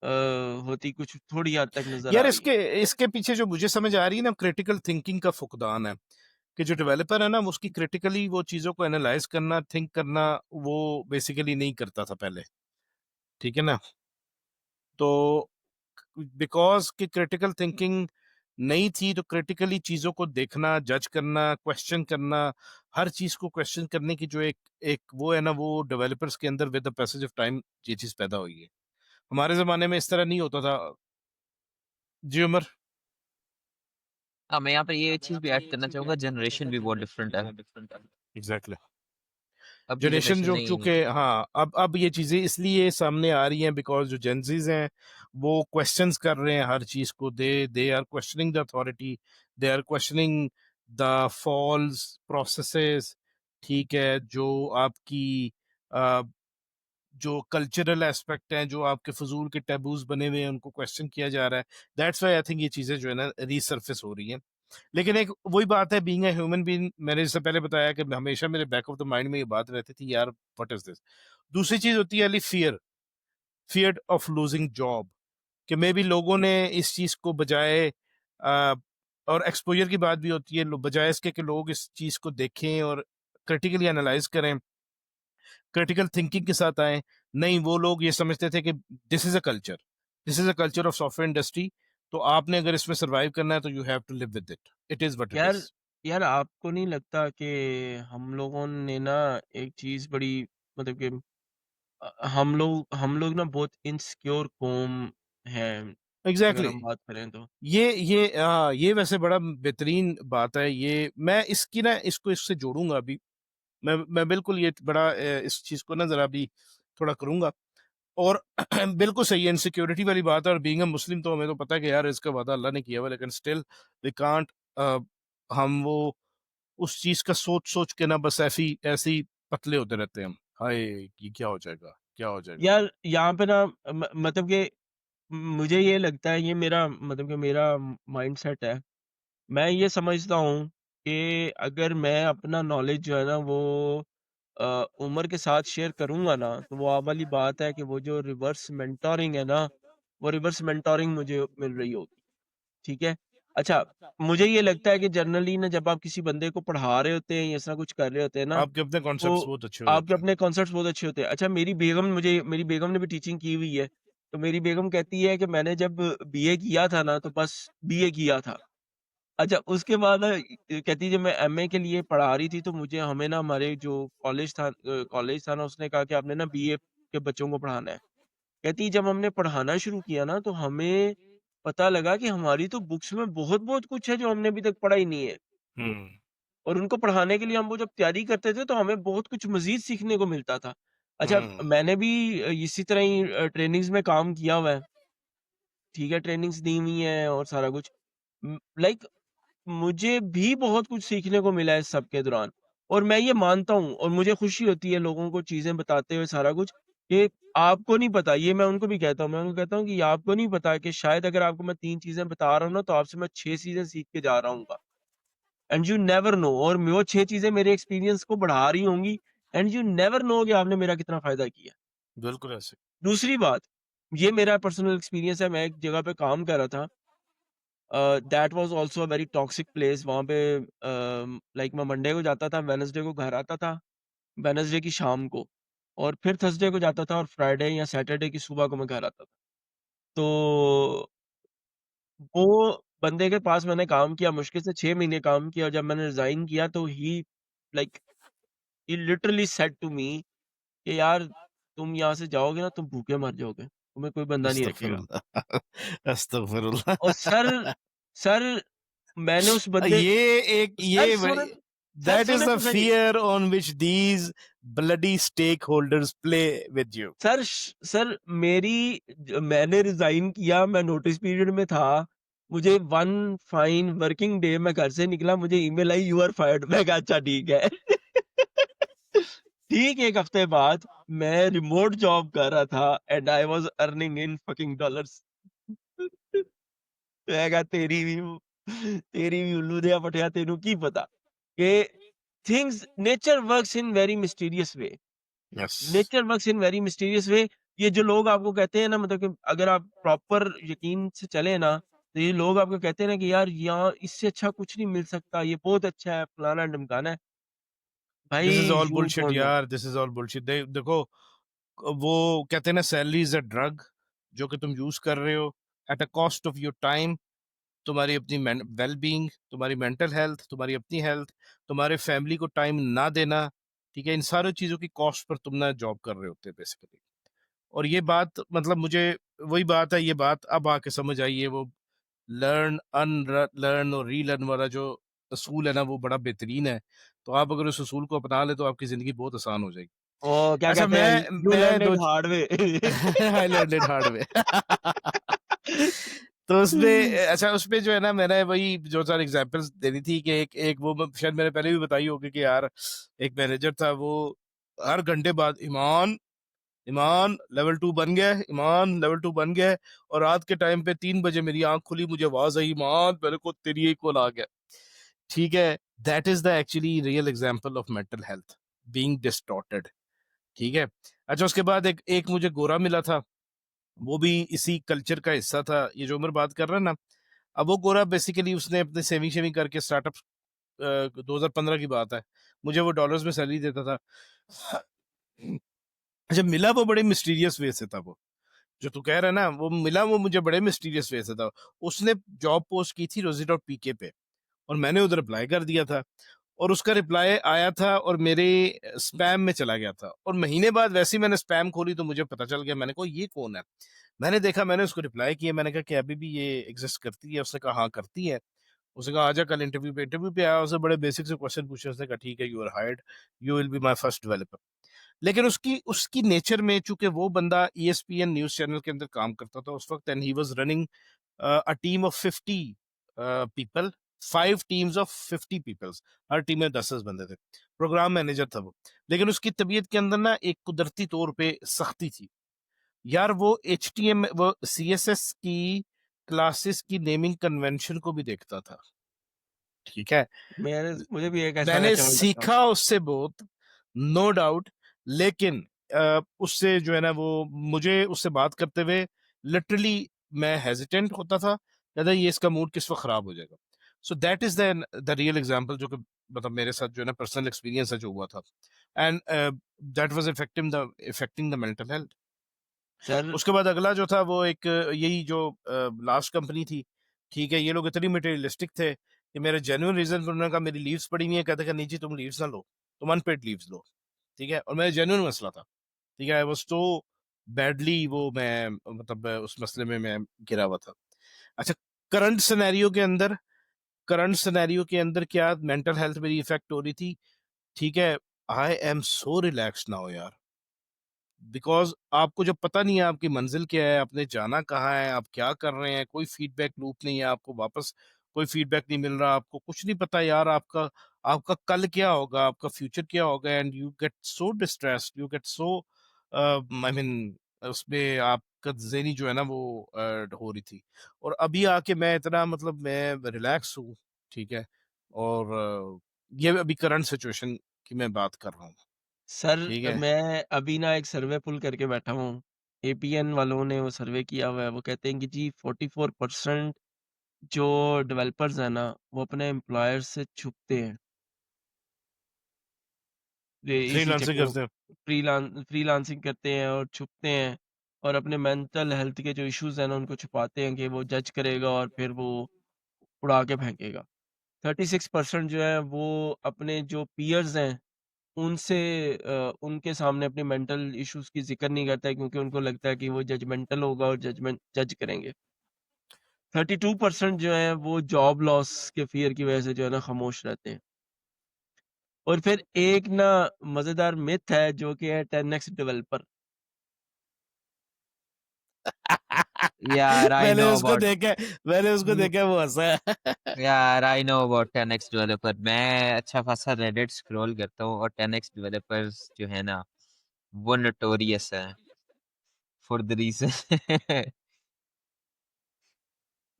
अ, होती कुछ थोड़ी हद तक नज़र यार आ रही है। इसके इसके पीछे जो मुझे समझ आ रही है ना, क्रिटिकल थिंकिंग का फुकदान है, कि जो डेवलपर है ना वो उसकी क्रिटिकली वो चीज़ों को एनालाइज करना, थिंक करना, वो बेसिकली नहीं करता था पहले। ठीक है ना, तो बिकॉज की क्रिटिकल थिंकिंग नहीं थी, तो क्रिटिकली चीज़ों को देखना, जज करना, क्वेश्चन करना, हर चीज़ को क्वेश्चन करने की जो एक एक वो है ना, वो डेवलपर्स के अंदर with the passage of time ये चीज़ पैदा हुई है। हमारे ज़माने में इस तरह नहीं होता था। जी उमर। हाँ, मैं यहाँ पे ये चीज़ भी ऐड करना चाहूँगा, जनरेशन भी बहुत डिफरेंट है। एग्जैक्टली। अब की जनरेशन जनरेशन जो नहीं। चूंकि, हाँ, अब ये चीज़ें इसलिए सामने आ रही हैं बिकॉज जो जेंजीज हैं वो क्वेश्चंस कर रहे हैं हर चीज़ को, they are questioning the authority, they are questioning the false processes. ठीक है, जो आपकी जो कल्चरल एस्पेक्ट हैं, जो आपके फजूल के टैबूज बने हुए हैं, उनको क्वेश्चन किया जा रहा है। दैट्स व्हाई आई थिंक ये चीज़ें जो है ना रीसर्फेस हो रही हैं। लेकिन एक वही बात है, बीइंग ए ह्यूमन बीइंग, मैंने इससे पहले बताया कि हमेशा मेरे बैक ऑफ द माइंड में ये बात रहती थी, यार व्हाट इज दिस। दूसरी चीज होती है Ali, fear, fear of losing job, कि मे बी लोगों ने इस चीज को बजाय और एक्सपोजर की बात भी होती है, बजाय इसके कि लोग इस चीज को देखें और क्रिटिकली एनालाइज करें, क्रिटिकल थिंकिंग के साथ आए, नहीं, वो लोग ये समझते थे कि this is a culture, this is a culture of software industry, तो आपने अगर इसमें सर्वाइव करना है तो you have to live with it, it is what it यार इज। यार आपको नहीं लगता कि हम लोगों ने ना एक चीज बड़ी मतलब कि हम लोग ना बहुत इनसिक्योर कौम हैं, अगर एग्जैक्टली हम बात करें तो। ये वैसे बड़ा बेहतरीन बात है। ये मैं इसकी ना इसको इससे जोड़ूंगा अभी। मैं बिल्कुल ये बड़ा इस चीज को ना जरा अभी थोड़ा करूंगा। और बिल्कुल सही है, इनसिक्योरिटी वाली बात है। और बीइंग अ मुस्लिम तो हमें तो पता है कि यार इसका वादा अल्लाह ने किया हुआ है, लेकिन स्टिल वी कांट, हम वो उस चीज का सोच सोच के ना बस ऐसी ऐसी पतले होते रहते हैं हम, हाय ये क्या हो जाएगा, क्या हो जाएगा। यार यहाँ पे ना मतलब कि मुझे ये लगता है, ये मेरा मतलब कि मेरा माइंडसेट है। मैं ये समझता हूँ कि अगर मैं अपना नॉलेज जो है ना वो उम्र के साथ शेयर करूँगा ना, तो वो वाली बात है कि वो जो रिवर्स मेंटोरिंग है ना, वो रिवर्स मेंटोरिंग मुझे मिल रही होगी, ठीक है? अच्छा, मुझे ये लगता है कि जनरली ना जब आप किसी बंदे को पढ़ा रहे होते हैं या ऐसा कुछ कर रहे होते हैं ना, आपके अपने कॉन्सेप्ट्स तो बहुत अच्छे हो आपके जाते हैं। अपने कॉन्सेप्ट्स बहुत अच्छे होते हैं। अच्छा, मेरी बेगम ने भी टीचिंग की हुई है, तो मेरी बेगम कहती है कि मैंने जब बीए किया था ना, तो बस बीए किया था। अच्छा, उसके बाद ना कहती है जब मैं एमए के लिए पढ़ा रही थी, तो मुझे हमें ना हमारे जो कॉलेज था ना, उसने कहा कि आपने ना बीए के बच्चों को पढ़ाना है। कहती है जब हमने पढ़ाना शुरू किया ना, तो हमें पता लगा कि हमारी तो बुक्स में बहुत-बहुत कुछ है जो हमने अभी तक पढ़ा ही नहीं है। हम्म। और उनको पढ़ाने के लिए हम वो जब तैयारी करते थे, तो हमें बहुत कुछ मज़ीद सीखने को मिलता था। अच्छा, हम्म। मैंने भी इसी तरह ही ट्रेनिंग्स में काम किया हुआ है, ठीक है? ट्रेनिंग्स दी हुई हैं और सारा कुछ। लाइक मुझे भी बहुत कुछ सीखने को मिला है इस सब के दौरान। और मैं ये मानता हूँ और मुझे खुशी होती है लोगों को चीज़ें बताते हुए सारा कुछ, कि आपको नहीं पता, ये मैं उनको भी कहता हूँ। मैं उनको कहता हूँ कि आपको नहीं पता कि शायद अगर आपको मैं 3 चीज़ें बता रहा हूँ ना, तो आपसे मैं 6 चीज़ें सीख के जा रहा हूँगा। एंड यू नेवर नो, और वो 6 चीज़ें मेरे एक्सपीरियंस को बढ़ा रही होंगी, एंड यू नेवर नो कि आपने मेरा कितना फ़ायदा किया। बिल्कुल ऐसे। दूसरी बात, ये मेरा पर्सनल एक्सपीरियंस है, मैं एक जगह पे काम कर रहा था। That was also a very toxic place. वहाँ पे लाइक मैं मंडे को जाता था, वेडनेसडे को घर आता था, वेडनेसडे की शाम को, और फिर थर्सडे को जाता था, और फ्राइडे या सैटरडे की सुबह को मैं घर आता था। तो वो बंदे के पास मैंने काम किया, मुश्किल से 6 महीने काम किया, और जब मैंने रिज़ाइन किया तो like he literally said to me कि यार तुम यहाँ से जाओगे ना, तुम भूखे मर जाओगे, तुम्हें कोई बंदा नहीं रखेगा। अस्तगफिरुल्लाह। अस्तगफिरुल्लाह। और सर मैंने उस बंदे सर ये सुने सर दैट इज सुने द तो सही। Fear on which these bloody stakeholders play with you. Sir मैंने रिज़ाइन किया, मैं नोटिस पीरियड में था। मुझे 1 फाइन वर्किंग डे मैं घर से निकला, मुझे ईमेल आई, यू आर फायर्ड। मैं कहा अच्छा ठीक है। ठीक 1 हफ्ते बाद मैं रिमोट जॉब कर रहा था, and I was earning in fucking dollars. मैं कहा तेरी भी उल्लू दिया पटिया, तेनू की पता कि things nature works in very mysterious way. Yes. Nature works in very mysterious way. ये जो लोग आपको कहते हैं ना, मतलब कि अगर आप प्रॉपर यकीन से चले ना, तो ये लोग आपको कहते हैं ना कि यार यहाँ इससे अच्छा कुछ नहीं मिल सकता, ये बहुत अच्छा है, फलाना ढिमकाना है। भाई this is all you bullshit don't know. यार, दिस इज ऑल बुलशिट। देखो, वो कहते हैं ना, सैलरी इज अ ड्रग जो कि तुम यूज कर रहे हो at a cost of your time, तुम्हारी अपनी वेल बीइंग, तुम्हारी मेंटल हेल्थ, तुम्हारी अपनी हेल्थ, तुम्हारे फैमिली को टाइम ना देना, ठीक है, इन सारी चीजों की कॉस्ट पर तुम ना जॉब कर रहे होते हैं बेसिकली। और ये बात मतलब मुझे वही बात है, ये बात अब आके समझ आई है। वो लर्न अनलर्न और रीलर्न वाला जो असूल है ना, वो बड़ा बेहतरीन है। तो आप अगर उस असूल को अपना ले तो आपकी जिंदगी बहुत आसान हो जाएगी। ओ क्या अच्छा, कहते हैं, यू लर्न मैं इट दो hard way. I learn it hard way. तो उसमें अच्छा, उसमें जो है ना, मैंने वही जो चार एग्जांपल्स देनी थी कि एक एक वो शायद मैंने पहले भी बताई होगी कि यार एक मैनेजर था, वो हर घंटे बाद, ईमान ईमान लेवल 2 बन गया है, ईमान लेवल 2 बन गया है। और रात के टाइम पे 3 बजे मेरी आंख खुली, मुझे आवाज आई, ईमान मेरे को तेरी ही कॉल आ गया। ठीक है, that is the actually real example of mental health being distorted. ठीक है। अच्छा, उसके बाद एक एक मुझे गोरा मिला था, वो भी इसी कल्चर का हिस्सा था, ये जो उमर बात कर रहा है ना। अब वो गोरा बेसिकली उसने अपने सेविंग शेविंग करके स्टार्टअप, 2015 की बात है, मुझे वो डॉलर्स में सैलरी देता था। अच्छा, मिला वो बड़े मिस्टीरियस वे से था। वो जो तू कह रहा है ना, वो मिला वो मुझे बड़े मिस्टीरियस वे से था। उसने जॉब पोस्ट की थी rosie.pk पे, और मैंने उधर अप्लाई कर दिया था, और उसका रिप्लाई आया था और मेरे स्पैम में चला गया था। और महीने बाद वैसे ही मैंने स्पैम खोली तो मुझे पता चल गया। मैंने कहा ये कौन है। मैंने देखा, मैंने उसको रिप्लाई किया, मैंने कहा कि अभी भी ये एग्जिस्ट करती है। उसने कहा हाँ करती है। उसने कहा आजा कल इंटरव्यू पे। इंटरव्यू पे आया, उसने बड़े बेसिक से क्वेश्चन पूछे। उसने कहा ठीक है, you are hired, you will be my first developer. लेकिन उसकी उसकी नेचर में, चूंकि वो बंदा ESPN न्यूज चैनल के अंदर काम करता था उस वक्त, and he was running a team of 50 people, 5 teams of 50 peoples, हर टीम में 10-10 बंदे थे। प्रोग्राम मैनेजर था वो। लेकिन उसकी तबीयत के अंदर ना एक कुदरती तौर पे सख्ती थी यार। वो HTM, वो CSS की क्लासेस की नेमिंग कन्वेंशन को भी देखता था। ठीक है। मुझे भी एक ऐसा का मैंने चमन लगता हूँ। सीखा उससे बहुत, नो डाउट। लेकिन उससे जो है ना, वो मुझे उससे बात करते हुए लिटरली मैं हेजिटेंट होता था, कहता ये इसका मूड किस वक्त खराब हो जाएगा। So that is the real example, जो कि मतलब मेरे साथ जो है ना पर्सनल एक्सपीरियंस है जो हुआ था। And that was affecting the mental health. Sir उसके बाद अगला जो था वो एक यही जो लास्ट कंपनी थी। ठीक है, ये लोग इतनी मटेरियलिस्टिक थे कि मेरे जेन्युइन रीजन पर उन्होंने कहा मेरी लीव्स पड़ी हुई है, कहते कि नहीं जी तुम लीव्स ना लो, तुम अनपेड लीव्स लो। ठीक है, और मेरा जेन्युइन मसला था। ठीक है, आई वाज तो बैडली, वो मैं मतलब उस मसले में मैं गिरा हुआ था। अच्छा, करंट सिनेरियो के अंदर, करंट सिनेरियो के अंदर क्या मेंटल हेल्थ मेरी इफेक्ट हो रही थी। ठीक है, I am so relax now यार। बिकॉज आपको जब पता नहीं है आपकी मंजिल क्या है, आपने जाना कहाँ है, आप क्या कर रहे हैं, कोई फीडबैक लूप नहीं है, आपको वापस कोई फीडबैक नहीं मिल रहा, आपको कुछ नहीं पता यार आपका आपका कल क्या होगा, आपका फ्यूचर क्या होगा। And you get so distressed, you get so I mean उसमें आपका ज़हनी जो है ना वो हो रही थी। और अभी आके मैं इतना मतलब मैं रिलैक्स हूँ। ठीक है। और ये अभी करंट सिचुएशन की मैं बात कर रहा हूँ। सर ठीक है। मैं अभी ना एक सर्वे पुल करके बैठा हूँ। APN वालों ने वो सर्वे किया हुआ है। वो कहते हैं कि जी 44% जो डेवलपर्स हैं ना, वो अपने एम्प्लॉयर से छुपते हैं। ये इसी फ्रीलांसिंग चक्कर में करते हैं। फ्रीलांसिंग करते हैं और छुपते हैं, और अपने मेंटल हेल्थ के जो इश्यूज हैं ना उनको छुपाते हैं कि वो जज करेगा और फिर वो उड़ा के फेंकेगा। 36% जो है वो अपने जो पीयर्स हैं उनसे उनके सामने अपने मेंटल इश्यूज की जिक्र नहीं करता है, क्योंकि उनको लगता है कि वो जजमेंटल होगा और जज करेंगे। 32% जो है वो जॉब लॉस के फियर की वजह से जो है ना खामोश रहते हैं। और फिर एक ना मजेदार मिथ है जो कि है 10x डेवलपर। यार आई मैंने नो उसको अबाउट देखा, मैंने उसको देखा, वो हंसा है। यार I know about 10x developer. मैं अच्छा खासा रेडिट स्क्रॉल करता हूँ, और 10x डेवलपर्स जो है ना वो नोटोरियस है फॉर द रीजन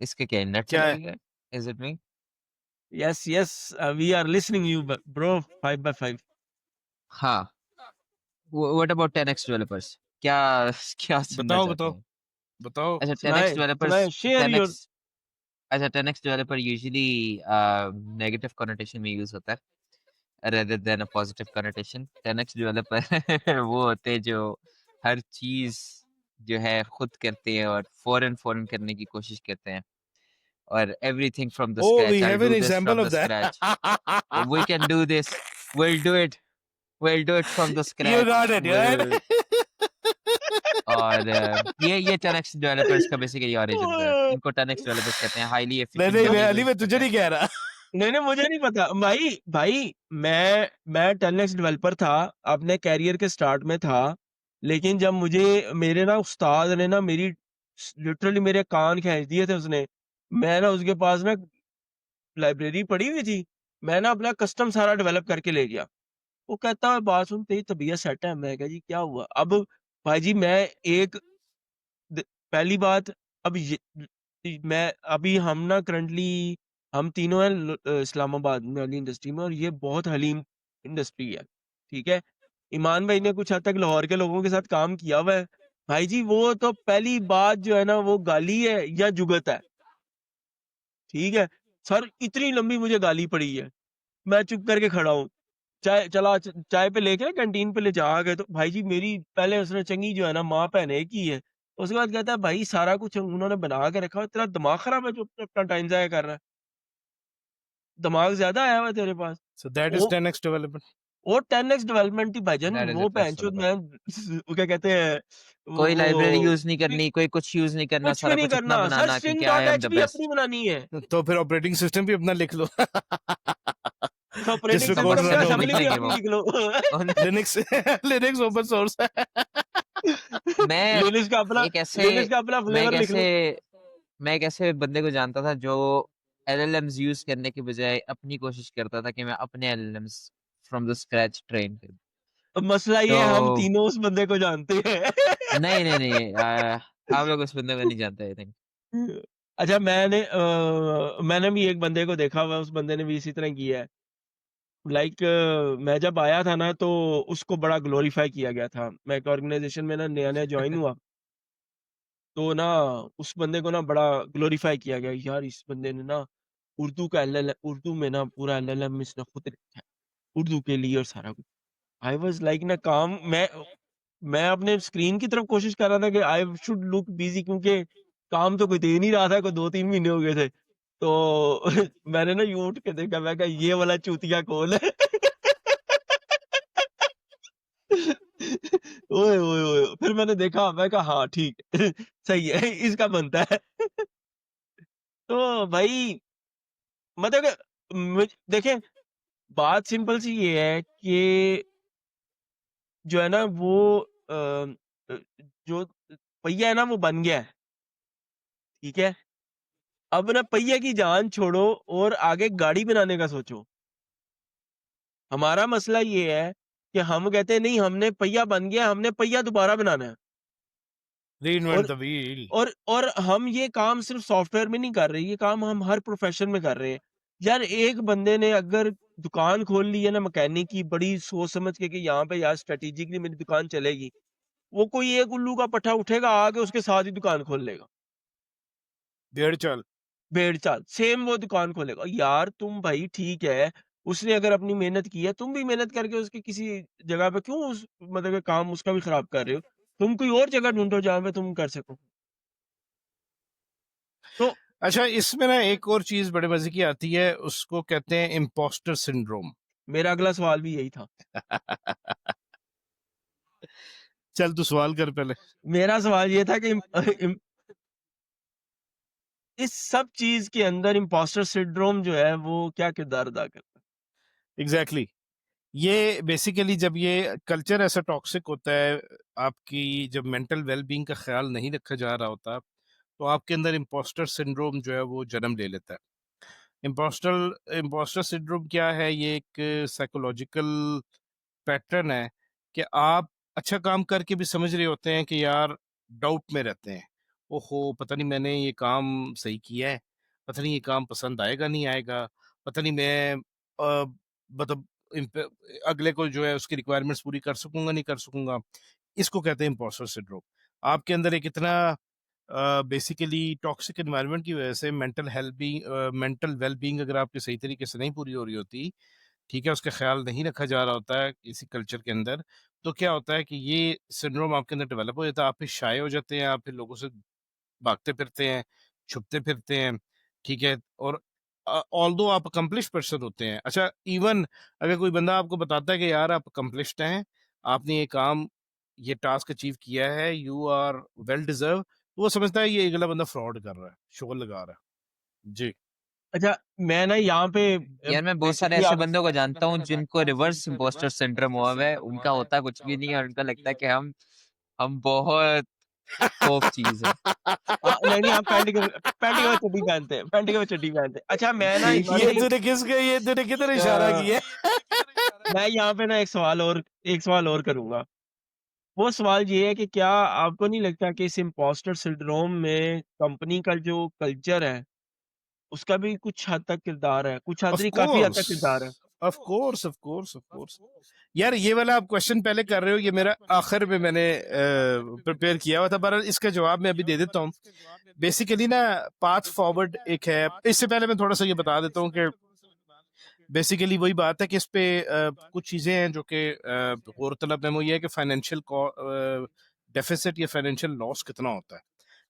इसके क्या नट क्या चला है? गया? Is it me? Yes yes, we are listening you bro, 5/5। हाँ, व्हाट अबाउट 10x डेवलपर्स? क्या क्या सुनना बताओ चाहते बताओ हैं? बताओ। अच्छा, 10x सुनाए डेवलपर्स, सुनाए, शेयर 10x, योर। अच्छा 10x developer usually negative connotation में यूज होता है rather than a positive connotation। 10x developer वो होते हैं जो हर चीज जो है खुद करते हैं और फौरन फौरन करने की कोशिश करते हैं, और everything from the Oh, we scratch, I'll have an do this example from of the that. scratch, we can do this, we'll do it, we'll do it from the You scratch, got it, right? we'll। और ये 10x developers का basically origin है, इनको 10x developers कहते हैं, highly नहीं efficient नहीं, मैं अली, डिलीवरी मैं तुझे करते हैं। नहीं कह रहा। नहीं नहीं, मुझे नहीं पता भाई। भाई मैं 10x डेवलपर था, अपने कैरियर के स्टार्ट में था। लेकिन जब मुझे मेरे ना उस्ताद ने ना मेरी लिटरली मेरे कान खींच दिए थे उसने। मैं ना उसके पास ना लाइब्रेरी पड़ी हुई थी, मैं ना अपना कस्टम सारा डेवलप करके ले गया। वो कहता है बात सुन, तेरी तबीयत सेट है। मैं कहा जी क्या हुआ अब। भाई जी मैं एक द पहली बात, अब ये मैं अभी हम ना करंटली हम तीनों हैं इस्लामाबाद में वाली इंडस्ट्री में, और ये बहुत हलीम इंडस्ट्री है, ठीक है? ईमान भाई ने कुछ हद तक लाहौर के लोगों के साथ काम किया हुआ है। भाई जी वो तो पहली बात जो है ना वो गाली है या जुगत है, ठीक है? सर इतनी लंबी मुझे गाली पड़ी है, मैं चुप करके खड़ा हूँ। चाय पे लेके ना कैंटीन पे ले जा गए, तो भाई जी मेरी पहले उसने चंगी जो है ना माँ भैन एक ही है। उसके बाद कहता है भाई सारा कुछ उन्होंने बना के रखा है, तेरा दिमाग खराब है जो अपना टाइम ज़ाया कर रहा है? दिमाग ज़्यादा आया हुआ है तेरे पास? So that is वो 10x development. वो 10x डेवलपमेंट थी भाईजान, दैट इज वो इट भैनचोद मैं वो क्या कहते हैं कोई लाइब्रेरी वो यूज नहीं करनी, कोई कुछ यूज नहीं करना, कुछ भी सारा नहीं कुछ अपना करना सर, बनाना स्ट्रिंग क्योंकि I dot am the HP अपनी बेस्ट बनानी है। तो फिर ऑपरेटिंग सिस्टम भी अपना लिख लो ऑपरेटिंग जिसपे सब कोड सिस्टम क्या रन सब होगा। लिख असेंबली भी देंगे अपनी वो लिख लो। लिनक्स लिनक्स ओपन सोर्स है। मैं लिनक्स का अपना एक ऐसे लिनक्स का अपना मैं एक फ्लेवर लिख ऐसे लो। मैं एक ऐसे बंदे को जानता था जो एलएलएम्स यूज करने के बजाय अपनी कोशिश करता था कि मैं अपने LLMs from the scratch train करूं। अब मसला ये है, हम तो तीनों उस बंदे को जानते हैं। नहीं नहीं नहीं आप लोग उस बंदे को नहीं जानते आई थिंक। अच्छा मैंने भी एक बंदे को देखा हुआ है, उस बंदे ने भी इसी तरह किया है। लाइक मैं जब आया था ना तो उसको बड़ा ग्लोरीफाई किया गया था। मैं एक ऑर्गेनाइजेशन में ना नया-नया जॉइन हुआ, तो ना उस बंदे को ना बड़ा ग्लोरीफाई किया गया। यार इस बंदे ने ना उर्दू में ना पूरा एलएलएम इसने खुद लिखा है, उर्दू के लिए और सारा कुछ। आई वाज़ लाइक ना काम मैं अपने स्क्रीन की तरफ कोशिश कर रहा था कि आई शुड लुक बिज़ी, क्योंकि काम तो कोई दे नहीं रहा था, कोई 2-3 महीने हो गए थे। तो मैंने ना यूँ उठ के देखा, मैं कहा ये वाला चूतिया कौन है? ओए, ओए, ओए! फिर मैंने देखा, मैं कहा हाँ ठीक है, सही है, इसका बनता है। तो भाई मतलब कि देखें, बात सिंपल सी ये है कि जो है ना वो अ, जो पहिया है ना वो बन गया है, ठीक है? अब ना पहिए की जान छोड़ो और आगे गाड़ी बनाने का सोचो। हमारा मसला ये है कि हम कहते हैं नहीं हमने पहिया बन गया, हमने पहिया दोबारा बनाना है। रीइन्वेंट और द व्हील। और हम ये काम सिर्फ़ सॉफ्टवेयर में नहीं कर रहे, ये काम हम हर प्रोफ़ेशन में कर रहे हैं। यार एक बंदे ने अगर दुकान खोल ली है ना मैकेनिक की, बड़ी सोच समझ के कि यहाँ पे यार स्ट्रैटेजिकली मेरी दुकान चलेगी, वो कोई एक उल्लू का पट्ठा उठेगा आके उसके साथ ही दुकान खोल लेगा। भेड़ चाल। भेड़-चाल, सेम वो दुकान खोलेगा। यार तुम भाई ठीक है, उसने अगर अपनी मेहनत की है, तुम भी मेहनत करके उसकी किसी जगह पे क्यों उस मतलब कि काम उसका भी खराब कर रहे हो? तुम कोई और जगह ढूँढो जहाँ पे तुम कर सको। तो अच्छा, इसमें ना एक और चीज बड़े मजे की आती है, उसको कहते हैं इम्पोस्टर सिंड्रोम। मेरा अगला सवाल भी यही था। चल तू सवाल कर पहले। मेरा सवाल ये था कि इस सब चीज़ के अंदर इम्पोस्टर सिंड्रोम जो है वो क्या किरदार अदा करता है? Exactly exactly. ये बेसिकली जब ये कल्चर ऐसा टॉक्सिक होता है, आपकी जब मेंटल वेलबींग का ख्याल नहीं रखा जा रहा होता, तो आपके अंदर इम्पोस्टर सिंड्रोम जो है वो जन्म ले लेता है। इम्पोस्टर इम्पोस्टर सिंड्रोम क्या है? ये एक साइकोलॉजिकल पैटर्न है कि आप अच्छा काम करके भी समझ रहे होते हैं कि यार डाउट में रहते हैं, ओहो पता नहीं मैंने ये काम सही किया है, पता नहीं ये काम पसंद आएगा नहीं आएगा, पता नहीं मैं मतलब अगले को जो है उसकी रिक्वायरमेंट्स पूरी कर सकूंगा नहीं कर सकूंगा। इसको कहते हैं इम्पोस्टर सिंड्रोम। आपके अंदर एक इतना बेसिकली टॉक्सिक एनवायरनमेंट की वजह से मेंटल वेलबींग अगर आपकी सही तरीके से नहीं पूरी हो रही होती, ठीक है, उसका ख्याल नहीं रखा जा रहा होता है इसी कल्चर के अंदर, तो क्या होता है कि ये सिंड्रोम आपके अंदर डेवलप हो जाता है। आप फिर शाय हो जाते हैं, आप फिर लोगों से भागते फिरते हैं, छुपते फिरते हैं, ठीक है। और ऑल्दो आप अकम्पलिश पर्सन होते हैं, अच्छा इवन अगर कोई बंदा आपको बताता है कि यार आप अकम्पलिश्ड हैं, आपने ये काम, ये टास्क अचीव किया है, यू आर वेल डिजर्व, वो समझता है ये अगला बंदा फ्रॉड कर रहा है, शोर लगा रहा है जी। अच्छा, मैं ना यहाँ पे यार मैं बहुत सारे बेसिकली ऐसे आप बंदों को जानता हूँ जिनको रिवर्स इम्पोस्टर सिंड्रोम हुआ हुआ है, उनका होता कुछ भी नहीं है और उनको लगता है कि हम बहुत तोप चीज है। नहीं, नहीं आप पैंट के बाद चड्डी पहनते हैं, पैंट के बाद चड्डी पहनते हैं। अच्छा मैं ना ईमान भाई ये तूने किधर इशारा अ, किया? मैं यहाँ पे ना एक सवाल और करूँगा। वो सवाल ये है कि क्या आपको नहीं लगता कि इस इम्पोस्टर सिंड्रोम में कंपनी का जो कल्चर है, उसका भी कुछ हद तक किरदार है? कुछ हद ऑफ नहीं, काफ़ी हद कोर्स, तक किरदार है। Of course, of course, of course. यार ये वाला आप क्वेश्चन पहले कर रहे हो, ये मेरा आखिर में मैंने प्रिपेयर किया हुआ था, पर इसका जवाब मैं अभी दे देता हूँ। बेसिकली ना, पाथ फॉरवर्ड एक है। इससे पहले मैं थोड़ा सा ये बता देता हूँ कि बेसिकली वही बात है कि इस पे कुछ चीजें हैं जो कि गौरतलब है। वो ये है कि फाइनेंशियल डेफिसिट या फाइनेंशियल लॉस कितना होता है।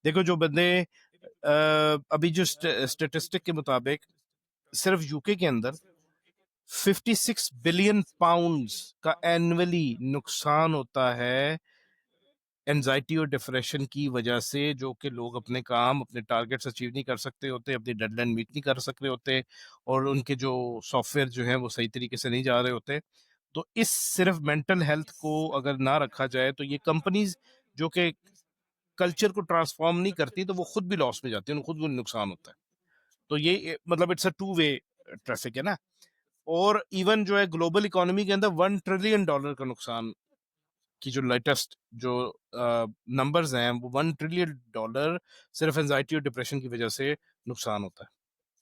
देखो जो बंदे अभी जो स्टेटिस्टिक के मुताबिक सिर्फ यूके के अंदर 56 बिलियन पाउंड्स का एनुअली नुकसान होता है एनजाइटी और डिप्रेशन की वजह से, जो कि लोग अपने काम, अपने टारगेट्स अचीव नहीं कर सकते होते, अपनी डेडलाइन मीट नहीं कर सकते होते, और उनके जो सॉफ्टवेयर जो हैं वो सही तरीके से नहीं जा रहे होते। तो इस सिर्फ मेंटल हेल्थ को अगर ना रखा जाए तो ये कंपनीज जो कि कल्चर को ट्रांसफॉर्म नहीं करती, तो वो खुद भी लॉस में जाती है, उनको खुद भी नुकसान होता है। तो ये मतलब it's a two way traffic है ना। और इवन जो है ग्लोबल इकोनॉमी के अंदर $1 ट्रिलियन का नुकसान की जो लेटेस्ट जो नंबर्स हैं, वो $1 ट्रिलियन सिर्फ एंजाइटी और डिप्रेशन की वजह से नुकसान होता है।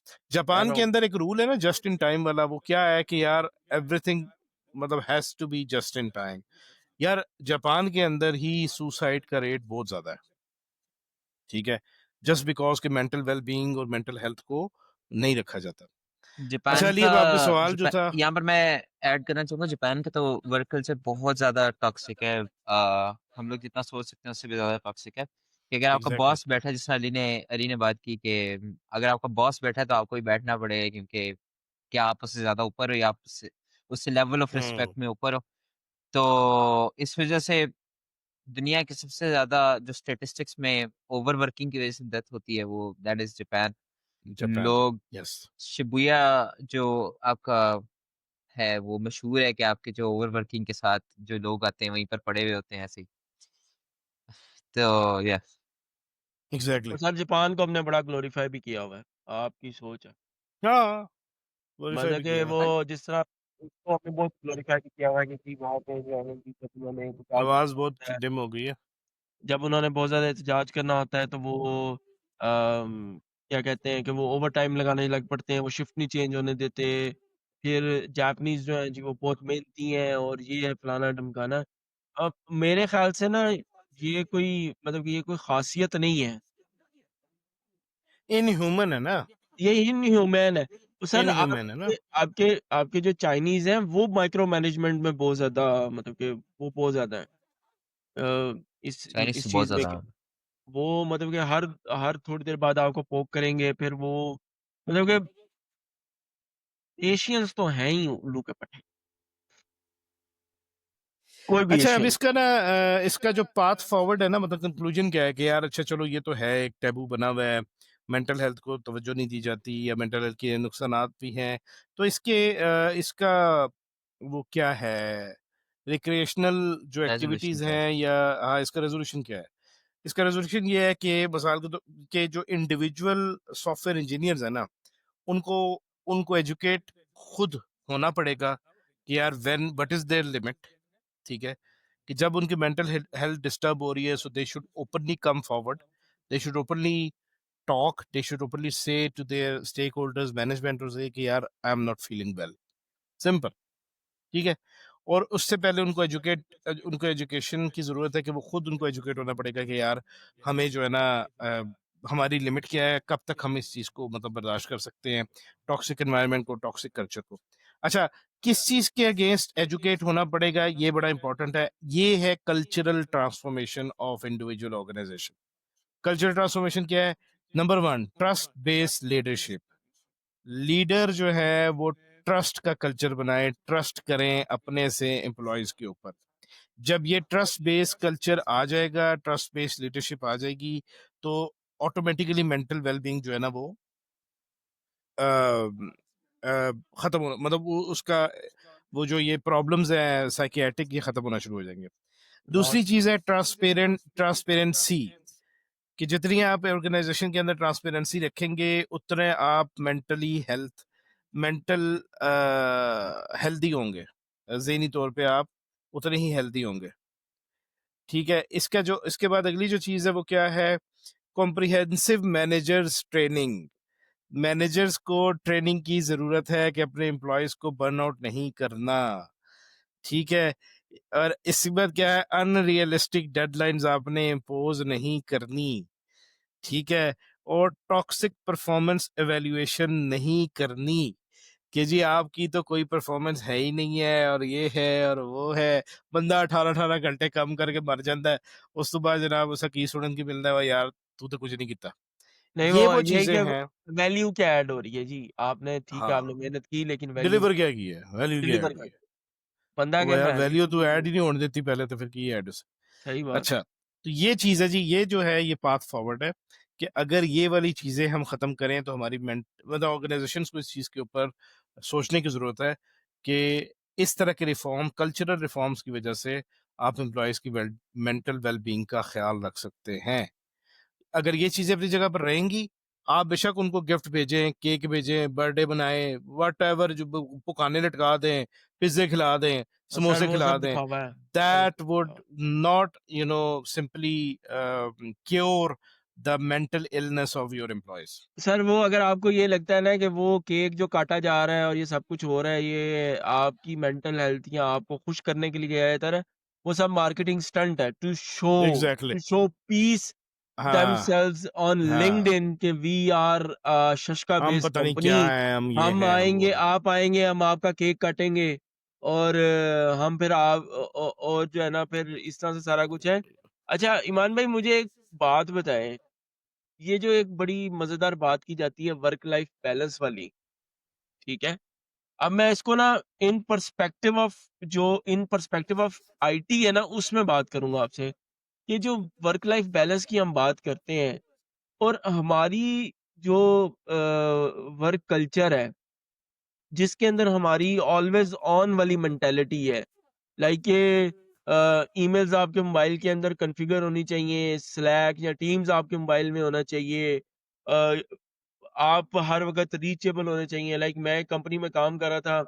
यार जापान के अंदर एक रूल है ना, जस्ट इन टाइम वाला। वो क्या है कि यार एवरीथिंग मतलब has to be just in time. यार जापान के अंदर ही सुसाइड का रेट बहुत ज्यादा है, ठीक है, जस्ट बिकॉज के मेंटल वेल बीइंग और मेंटल हेल्थ को नहीं रखा जाता। अच्छा जापान अली, का अब आपका सवाल जो जापान था। यहाँ पर मैं ऐड करना चाहूंगा, जापान का तो वर्क कल्चर बहुत ज्यादा टॉक्सिक है। हम लोग जितना सोच सकते हैं उससे भी ज्यादा टॉक्सिक है कि अगर आपका एग्जैक्टली बॉस बैठा है, जैसे अली ने बात की कि अगर आपका बॉस बैठा है तो आपको ही बैठना पड़ेगा, क्योंकि क्या आप उससे ज्यादा ऊपर हो या आप उससे लेवल ऑफ हम्म। रिस्पेक्ट में ऊपर हो। तो इस वजह से दुनिया के सबसे ज्यादा जो स्टेटिस्टिक्स में ओवर वर्किंग की वजह से डेथ होती है, वो दैट इज जापान। जापान। लोग यस। शिबुया जो आपका है, वो मशहूर है कि आपके जो ओवर वर्किंग के साथ जो लोग आते हैं वहीं पर पड़े हुए होते हैं ऐसे ही। तो या एग्जैक्टली। और सर जापान को हमने बड़ा ग्लोरीफाई भी किया हुआ है। आपकी सोच है। हाँ, वेरीफाई मतलब भी कि किया है। वो जिस तरह उसको हमने बहुत ग्लोरीफाई किया हुआ है कि वहाँ पे जो है उनकी प्रतिमा में कुछ आवाज होता बहुत है। डिम हो गई है। जब उन्होंने बहुत ज़्यादा एहतजाज करना होता है तो वो क्या कहते हैं कि वो ओवर टाइम लगाने लग पड़ते हैं, वो शिफ्ट नहीं चेंज होने देते। फिर जापानीज़ जो हैं जी वो बहुत मेहनती हैं और ये है फलाना-ढिमकाना। मेरे ख़्याल से ना ये कोई मतलब कि ये कोई ख़ासियत नहीं है। इनह्यूमन है ना। ये इनह्यूमन है। तो सर इनह्यूमन है ना। आपके आपके आपके जो चाइनीज़ हैं वो माइक्रो मैनेजमेंट में बहुत ज़्यादा मतलब कि वो बहुत ज़्यादा हैं। चाइनीज इस तो बहुत चीज़ में ज्यादा। कि वो मतलब कि हर हर थोड़ी देर बाद आपको पोक करेंगे, फिर वो मतलब कि एशियंस तो हैं ही उल्लू के पट्टे, कोई भी अच्छा अब एशियन। इसका ना इसका जो पाथ फॉरवर्ड है ना, मतलब कंक्लूजन क्या है कि यार अच्छा चलो ये तो है, एक टैबू बना हुआ है, मेंटल हेल्थ को तवज्जो नहीं दी जाती या मेंटल हेल्थ के नुकसानात भी हैं। तो इसका वो क्या है, रिक्रिएशनल जो रेजोल्यूशन एक्टिविटीज क्या है? हैं, या हाँ इसका रेजोल्यूशन क्या है? इसका रेजोल्यूशन ये है कि बसाल को तो कि जो इंडिविजुअल सॉफ्टवेयर इंजीनियर्स है ना, उनको उनको एजुकेट खुद होना पड़ेगा कि यार when what is there limit, ठीक है, कि जब उनकी मेंटल हेल्थ डिस्टर्ब हो रही है, so they should openly come forward, they should openly talk, they should openly say to their stakeholders, management, और से कि यार I am not feeling well, simple, ठीक है। और उससे पहले उनको एजुकेशन की ज़रूरत है कि वो खुद उनको एजुकेट होना पड़ेगा कि यार हमें जो है ना हमारी लिमिट क्या है, कब तक हम इस चीज़ को मतलब बर्दाश्त कर सकते हैं, टॉक्सिक एनवायरनमेंट को, टॉक्सिक कल्चर को। अच्छा, किस चीज़ के अगेंस्ट एजुकेट होना पड़ेगा, ये बड़ा इंपॉर्टेंट है। ये है cultural transformation of individual organisation. Cultural transformation क्या है? Number one, trust based leadership. Leader जो है वो ट्रस्ट का कल्चर बनाए, ट्रस्ट करें अपने से एम्प्लॉयज के ऊपर। जब ये ट्रस्ट बेस्ड कल्चर आ जाएगा, ट्रस्ट बेस्ड लीडरशिप आ जाएगी, तो ऑटोमेटिकली मेंटल वेलबींग जो है ना वो खत्म हो, मतलब वो उसका वो जो ये प्रॉब्लम्स है साइकियाट्रिक, ये खत्म होना शुरू हो जाएंगे। बहुत दूसरी चीज है ट्रांसपेरेंसी, कि जितनी आप ऑर्गेनाइजेशन के अंदर ट्रांसपेरेंसी रखेंगे, उतने आप मेंटल हेल्दी होंगे, ज़हनी तौर पे आप उतने ही हेल्दी होंगे। ठीक है, इसके बाद अगली जो चीज़ है वो क्या है, कॉम्प्रिहेंसिव मैनेजर्स ट्रेनिंग। मैनेजर्स को ट्रेनिंग की ज़रूरत है कि अपने एम्प्लॉयज़ को बर्नआउट नहीं करना, ठीक है। और इसके बाद क्या है, अनरियलिस्टिक डेडलाइंस आपने इम्पोज नहीं करनी, ठीक है। और टॉक्सिक परफॉर्मेंस एवेल्युएशन नहीं करनी कि जी आपकी तो कोई परफॉर्मेंस है ही नहीं है और ये है और वो है। बंदा 18-18 घंटे काम करके मर जाता है, उस तो बाद जनाब उसका की सुनन की मिलता है, "वाह यार तू तो कुछ नहीं किया।" नहीं ये वो वो ये चीजें क्या हैं। वैल्यू क्या ऐड हो रही है जी? आपने ठीक है, आपने हाँ, मेहनत की लेकिन वैल्यू डिलीवर क्या की है, वैल्यू क्या डिलीवर ऐड की कर है। बंदा वो क्या यार मैं वैल्यू तो नहीं ऐड ही नहीं होने देती पहले, तो फिर की ऐड। सही बात है। अच्छा, तो ये चीज़ है जी, ये जो है ये पाथ फॉरवर्ड है कि अगर ये वाली चीज़ें हम ख़त्म करें तो हमारी मतलब ऑर्गेनाइजेशंस को इस चीज़ के ऊपर सोचने की ज़रूरत है कि इस तरह के रिफॉर्म, कल्चरल रिफॉर्म्स की वजह से आप एम्प्लॉयज़ की मेंटल वेल बींग का ख्याल रख सकते हैं। अगर ये चीज़ें अपनी जगह पर रहेंगी, आप बेशक उनको गिफ्ट भेजें, केक भेजें, बर्थडे बनाएं, व्हाटएवर, जो पुकाने लटका दें, पिज्ज़े खिला दें, और सर समोसे वो खिला सब दें, दिखावा है। सर वो that सब would दिखावा not simply cure the mental illness of your employees. Sir वो अगर आपको ये लगता है ना कि वो केक जो काटा जा रहा है और ये सब कुछ हो रहा है, ये आपकी मेंटल हेल्थ या आपको खुश करने के लिए किया जाता है, वो सब मार्केटिंग स्टंट है Exactly. टू शो पीस हाँ, themselves on हाँ, LinkedIn कि वी आर शशका हम बेस्ड पता नहीं कंपनी। क्या है, हम ये हम हैं, हम वो आएँगे, हैं। आप आएँगे, हम आपका केक काटेंगे और हम फिर आप और जो है ना फिर इस तरह से सारा कुछ है। अच्छा ईमान भाई मुझे एक बात बताएँ, ये जो एक बड़ी मज़ेदार बात की जाती है वर्क लाइफ बैलेंस वाली, ठीक है? अब मैं इसको ना इन पर्सपेक्टिव ऑफ आईटी है ना उसमें बात करूँगा आपसे। ये जो वर्क लाइफ बैलेंस की हम बात करते हैं और हमारी जो वर्क कल्चर है, जिसके अंदर हमारी ऑलवेज़ ऑन वाली मेंटालिटी है, लाइक ये ईमेल्स आपके मोबाइल के अंदर कॉन्फ़िगर होनी चाहिए, स्लैक या टीम्स आपके मोबाइल में होना चाहिए। आप हर वक़्त रीचेबल होने चाहिए, लाइक मैं कंपनी में काम कर रहा था,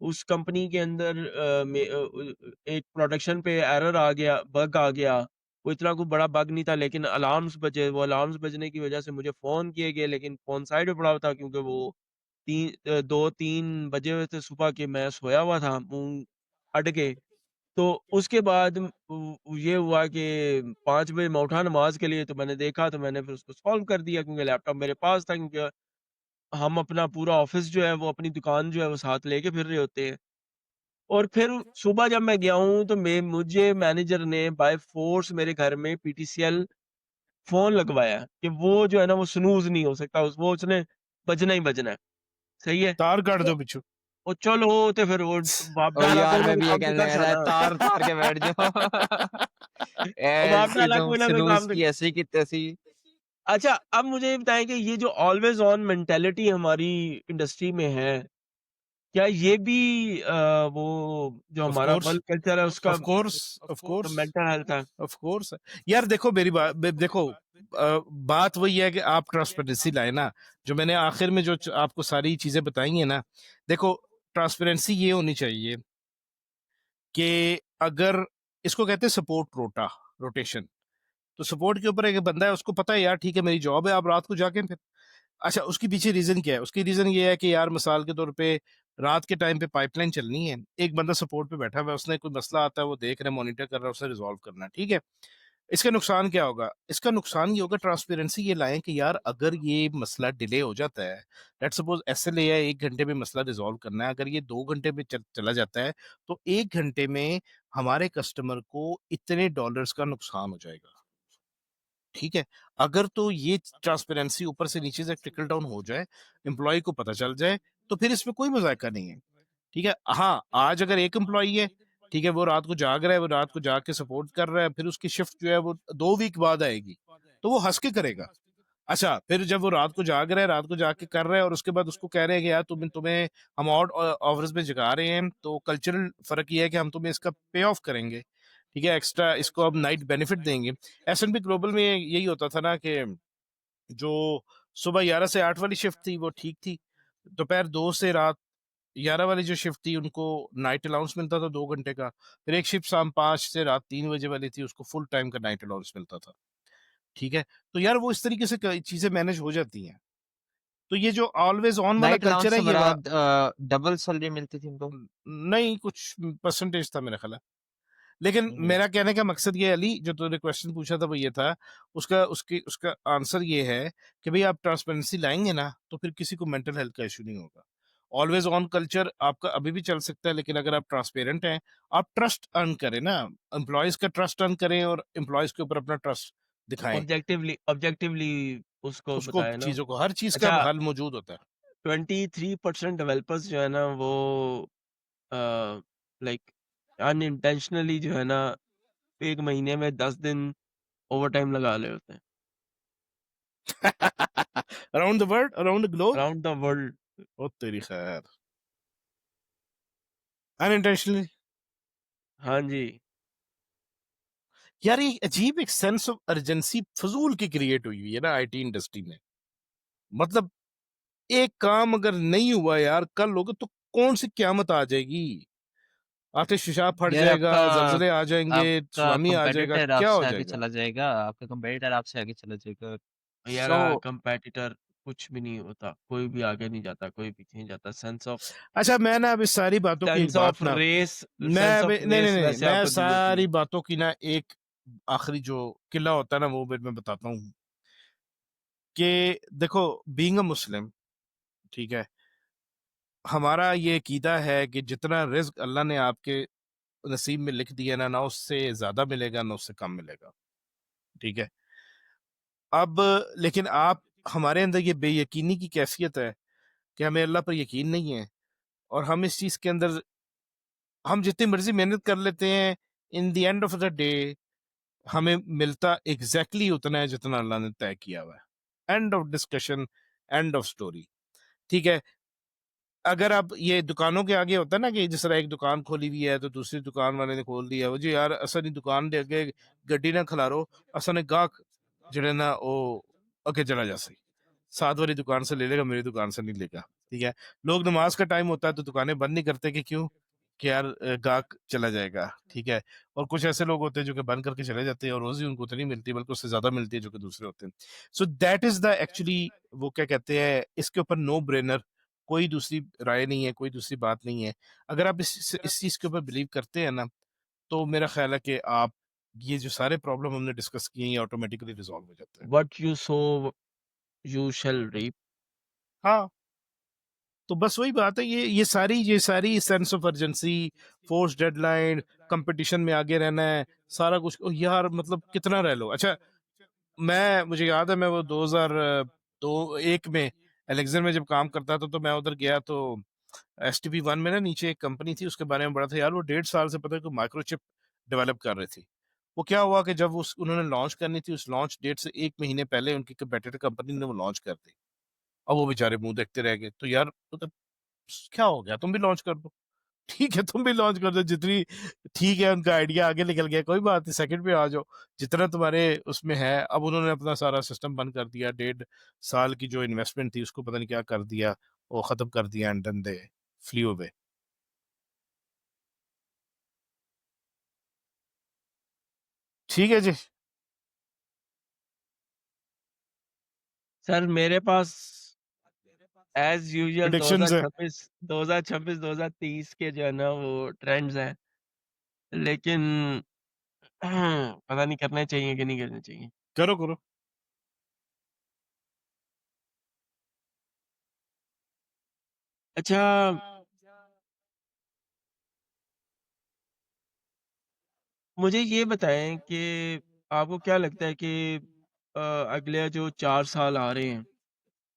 उस कंपनी के अंदर एक प्रोडक्शन पे एरर आ गया, बग आ गया। वो इतना कोई बड़ा बग नहीं था लेकिन अलार्म्स बजे, वो अलार्म्स बजने की वज़ह से मुझे फ़ोन किए गए लेकिन फ़ोन साइड पे पड़ा हुआ था क्योंकि वो 2-3 बजे हुए थे सुबह के, मैं सोया हुआ था मुँह अट के। तो उसके बाद ये हुआ कि 5 बजे मैं उठा नमाज़ के लिए, तो मैंने देखा तो मैंने फिर उसको सॉल्व कर दिया क्योंकि लैपटॉप मेरे पास था, क्योंकि हम अपना पूरा ऑफ़िस जो है वो अपनी दुकान जो है वो साथ लेके फिर रहे होते हैं। और फिर सुबह जब मैं गया हूँ तो मैं मुझे मैनेजर ने बाय फ़ोर्स मेरे घर में पीटीसीएल फ़ोन लगवाया कि वो जो है ना वो स्नूज़ नहीं हो सकता, उस वो उसने बजना ही बजना है। सही है? तार काट तो दो पीछे। वो चलो ते फिर वो ओ बापडा वाला यार कोई ना मैं कोई भी ये काम तो कहने कर लगा सा था, ना। तार तार के बैठ जाओ। और बापडा ऐसी वाला तुम कोई ना कोई स्नूज काम तो की ऐसी की तैसी। अच्छा, अब मुझे ये बताएँ कि ये जो ऑलवेज़ ऑन मेंटालिटी हमारी इंडस्ट्री में है, क्या ये भी वो जो ऑफ हमारा कोर्स, वर्क कल्चर है उसका ऑफ कोर्स, ऑफ जो कोर्स, मेंटल हेल्थ है? Of course. यार देखो मेरी बात, देखो बात वही है कि आप ट्रांसपेरेंसी लाए ना। जो मैंने आखिर में जो आपको सारी चीजें बताई हैं ना, देखो ट्रांसपेरेंसी ये होनी चाहिए कि अगर इसको कहते हैं सपोर्ट रोटेशन, तो सपोर्ट के ऊपर एक बंदा है, उसको पता है यार ठीक है मेरी जॉब है, आप रात को जाके फिर। अच्छा, उसके पीछे रीजन क्या है? उसकी रीजन ये है कि यार मिसाल के तौर पे रात के टाइम पे पाइपलाइन चलनी है, एक बंदा सपोर्ट पे बैठा हुआ है, उसने कोई मसला आता है, वो देख रहा है, मॉनिटर कर रहा है, उसे रिजॉल्व करना है, ठीक है। इसका नुकसान क्या होगा? इसका नुकसान ये होगा, ट्रांसपेरेंसी ये लाएं कि यार अगर ये मसला डिले हो जाता है, लेट्स सपोज एसएलए है, 1 घंटे में मसला रिजॉल्व करना है, अगर ये 2 घंटे में चला जाता है, तो 1 घंटे में हमारे कस्टमर को इतने डॉलर्स का नुकसान हो जाएगा, ठीक है। अगर तो ये ट्रांसपेरेंसी ऊपर से नीचे से ट्रिकल डाउन हो जाए, एम्प्लॉय को पता चल जाए, तो फिर इसमें कोई मजाका नहीं है, ठीक है। हाँ, आज अगर एक एम्प्लॉय है, ठीक है, वो रात को जाग रहा है, वो रात को जाग के सपोर्ट कर रहा है, फिर उसकी शिफ्ट जो है वो 2 वीक बाद आएगी, तो वो हंस के करेगा। अच्छा, फिर जब वो रात को जाग रहा है, रात को जाग के कर रहा है, और उसके बाद उसको कह रहे हैं कि यार तुम्हें तुम्हें हम ऑड आवर्स में जगा रहे हैं, तो कल्चरल फर्क ये है कि हम तुम्हें इसका पे ऑफ करेंगे, ठीक है, एक्स्ट्रा इसको अब नाइट बेनिफिट देंगे। एस&पी ग्लोबल में यही होता था ना कि जो सुबह 11 से 8 वाली शिफ्ट थी वो ठीक थी, दोपहर 2 से रात 11 वाली जो शिफ्ट थी उनको नाइट अलाउंस मिलता था 2 घंटे का, फिर एक शिफ्ट शाम 5 से रात 3 बजे वाली थी, उसको फुल टाइम का नाइट अलाउंस मिलता था। ठीक है, तो यार वो इस तरीके से चीजें मैनेज हो जाती हैं। तो ये जो ऑलवेज ऑन वाला नाइट अलाउंस कल्चर है से ये मुराद डबल सैलरी मिलती थी उनको। नहीं, कुछ परसेंटेज था मेरा ख्याल है। लेकिन मेरा कहने का मकसद ये अली, जो तूने क्वेश्चन पूछा था वो ये था, उसका आंसर ये है कि भाई आप ट्रांसपेरेंसी लाएंगे ना तो फिर किसी को मेंटल हेल्थ का इशू नहीं होगा। ऑलवेज ऑन कल्चर आपका अभी भी चल सकता है, लेकिन अगर आप ट्रांसपेरेंट हैं, आप ट्रस्ट अर्न करें ना, एम्प्लॉयज का ट्रस्ट अर्न करें और एम्प्लॉयज के ऊपर अपना ट्रस्ट दिखाएं, ऑब्जेक्टिवली उसको उसको बताया ना। चीजों को, हर चीज का अच्छा, हल मौजूद होता है। 23% डेवलपर्स जो है ना वो लाइक अनइंटेंशनली जो है ना 1 महीने में 10 दिन ओवरटाइम लगा रहे होते हैं around the world, around the globe. Around the world. ओ तेरी खैर, अनइंटेंशनली। हाँ जी। यार ये अजीब एक सेंस ऑफ अर्जेंसी फजूल की क्रिएट हुई है ना आईटी इंडस्ट्री में। मतलब एक काम अगर नहीं हुआ यार कल होगा तो कौन सी क्यामत आ जाएगी, आतिश फिशा फट यार जाएगा, आपका जलजले आ जाएंगे, आपका सुनामी आ जाएगा, कंपेटिटर क्या आपसे हो आगे जाएगा। चला जाएगा, आपका कंपेटिटर आपसे आगे चला जाएगा। यार सो कंपेटिटर कुछ भी नहीं होता, कोई भी आगे नहीं जाता, कोई पीछे नहीं जाता। अच्छा मैं ना अब इस सारी बातों की एक सेंस बात ऑफ ना, रेस मैं सेंस अब ऑफ नहीं नहीं रेस नहीं वैसे मैं आपको दी होती सारी है। बातों की ना एक आखिरी जो किला होता है ना वो मैं बताता हूँ कि देखो, बीइंग अ मुस्लिम, ठीक है, हमारा ये अकीदा है कि जितना रिज्क अल्लाह ने आपके नसीब में लिख दिया ना, ना उससे ज्यादा मिलेगा ना उससे कम मिलेगा। ठीक है, अब लेकिन आप, हमारे अंदर ये बेयकीनी की कैफियत है कि हमें अल्लाह पर यकीन नहीं है, और हम इस चीज के अंदर हम जितनी मर्जी मेहनत कर लेते हैं, in the end of the day हमें मिलता एग्जैक्टली exactly उतना है जितना अल्लाह ने तय किया हुआ है। End of discussion, end of story. ठीक है, अगर आप ये दुकानों के आगे होता है ना कि जिस तरह एक दुकान खोली हुई है तो दूसरी दुकान वाले ने खोल दिया, वो जी यार असा नहीं दुकान दे अगे गड्डी ना खलारो, असा ने गाहक जड़े ना वो अगे चला जा सही, साथ वाली दुकान से ले लेगा, मेरी दुकान से नहीं लेगा। ठीक है, लोग नमाज का टाइम होता है तो दुकानें बंद नहीं करते कि क्यों, कि यार गाहक चला जाएगा। ठीक है, और कुछ ऐसे लोग होते हैं जो कि बंद करके चले जाते हैं और रोजी उनको उतनी मिलती है बल्कि उससे ज्यादा मिलती है जो कि दूसरे होते हैं। So that is the actually, वो क्या कहते हैं इसके ऊपर, नो ब्रेनर, कोई दूसरी राय नहीं है, कोई दूसरी बात नहीं है। अगर आप इस चीज के ऊपर बिलीव करते हैं ना, तो मेरा ख्याल है कि आप, ये जो सारे प्रॉब्लम हमने डिस्कस किए हैं ये ऑटोमेटिकली रिजॉल्व हो जाते हैं। What you sow you shall reap. हाँ, तो बस वही बात है, ये सारी sense of urgency, force deadline, competition में आगे रहना है, सारा कुछ, ओ यार मतलब कितना रह लो। अच्छा, मुझे याद है मैं वो 2001 में एलेक्जर में जब काम करता था तो मैं उधर गया तो STP1 में ना नीचे एक कंपनी थी, उसके बारे में पढ़ा था यार, वो 1.5 साल से पता है माइक्रोचिप डेवलप कर रही थी। वो क्या हुआ कि जब उस उन्होंने लॉन्च करनी थी, उस लॉन्च डेट से 1 महीने पहले उनकी कंपेटिटर कंपनी ने वो लॉन्च कर दी। अब वो बेचारे मुंह देखते रह गए, तो यार तो क्या हो गया, तुम भी लॉन्च कर दो। ठीक है, तुम भी लॉन्च कर दो जितनी, ठीक है उनका आइडिया आगे निकल गया, कोई बात नहीं, सेकंड पे आ जाओ, जितना तुम्हारे उसमें है। अब उन्होंने अपना सारा सिस्टम बंद कर दिया, 1.5 साल की जो इन्वेस्टमेंट थी उसको पता नहीं क्या कर दिया, वो खत्म कर दिया, and then they flee away. ठीक है जी। सर मेरे पास एज यूजुअल प्रिडिक्शंस है। 2026 के जो है ना वो ट्रेंड्स हैं, लेकिन पता नहीं करने चाहिए कि नहीं करने चाहिए। करो करो। अच्छा, मुझे ये बताएं कि आपको क्या लगता है कि अगले जो 4 साल आ रहे हैं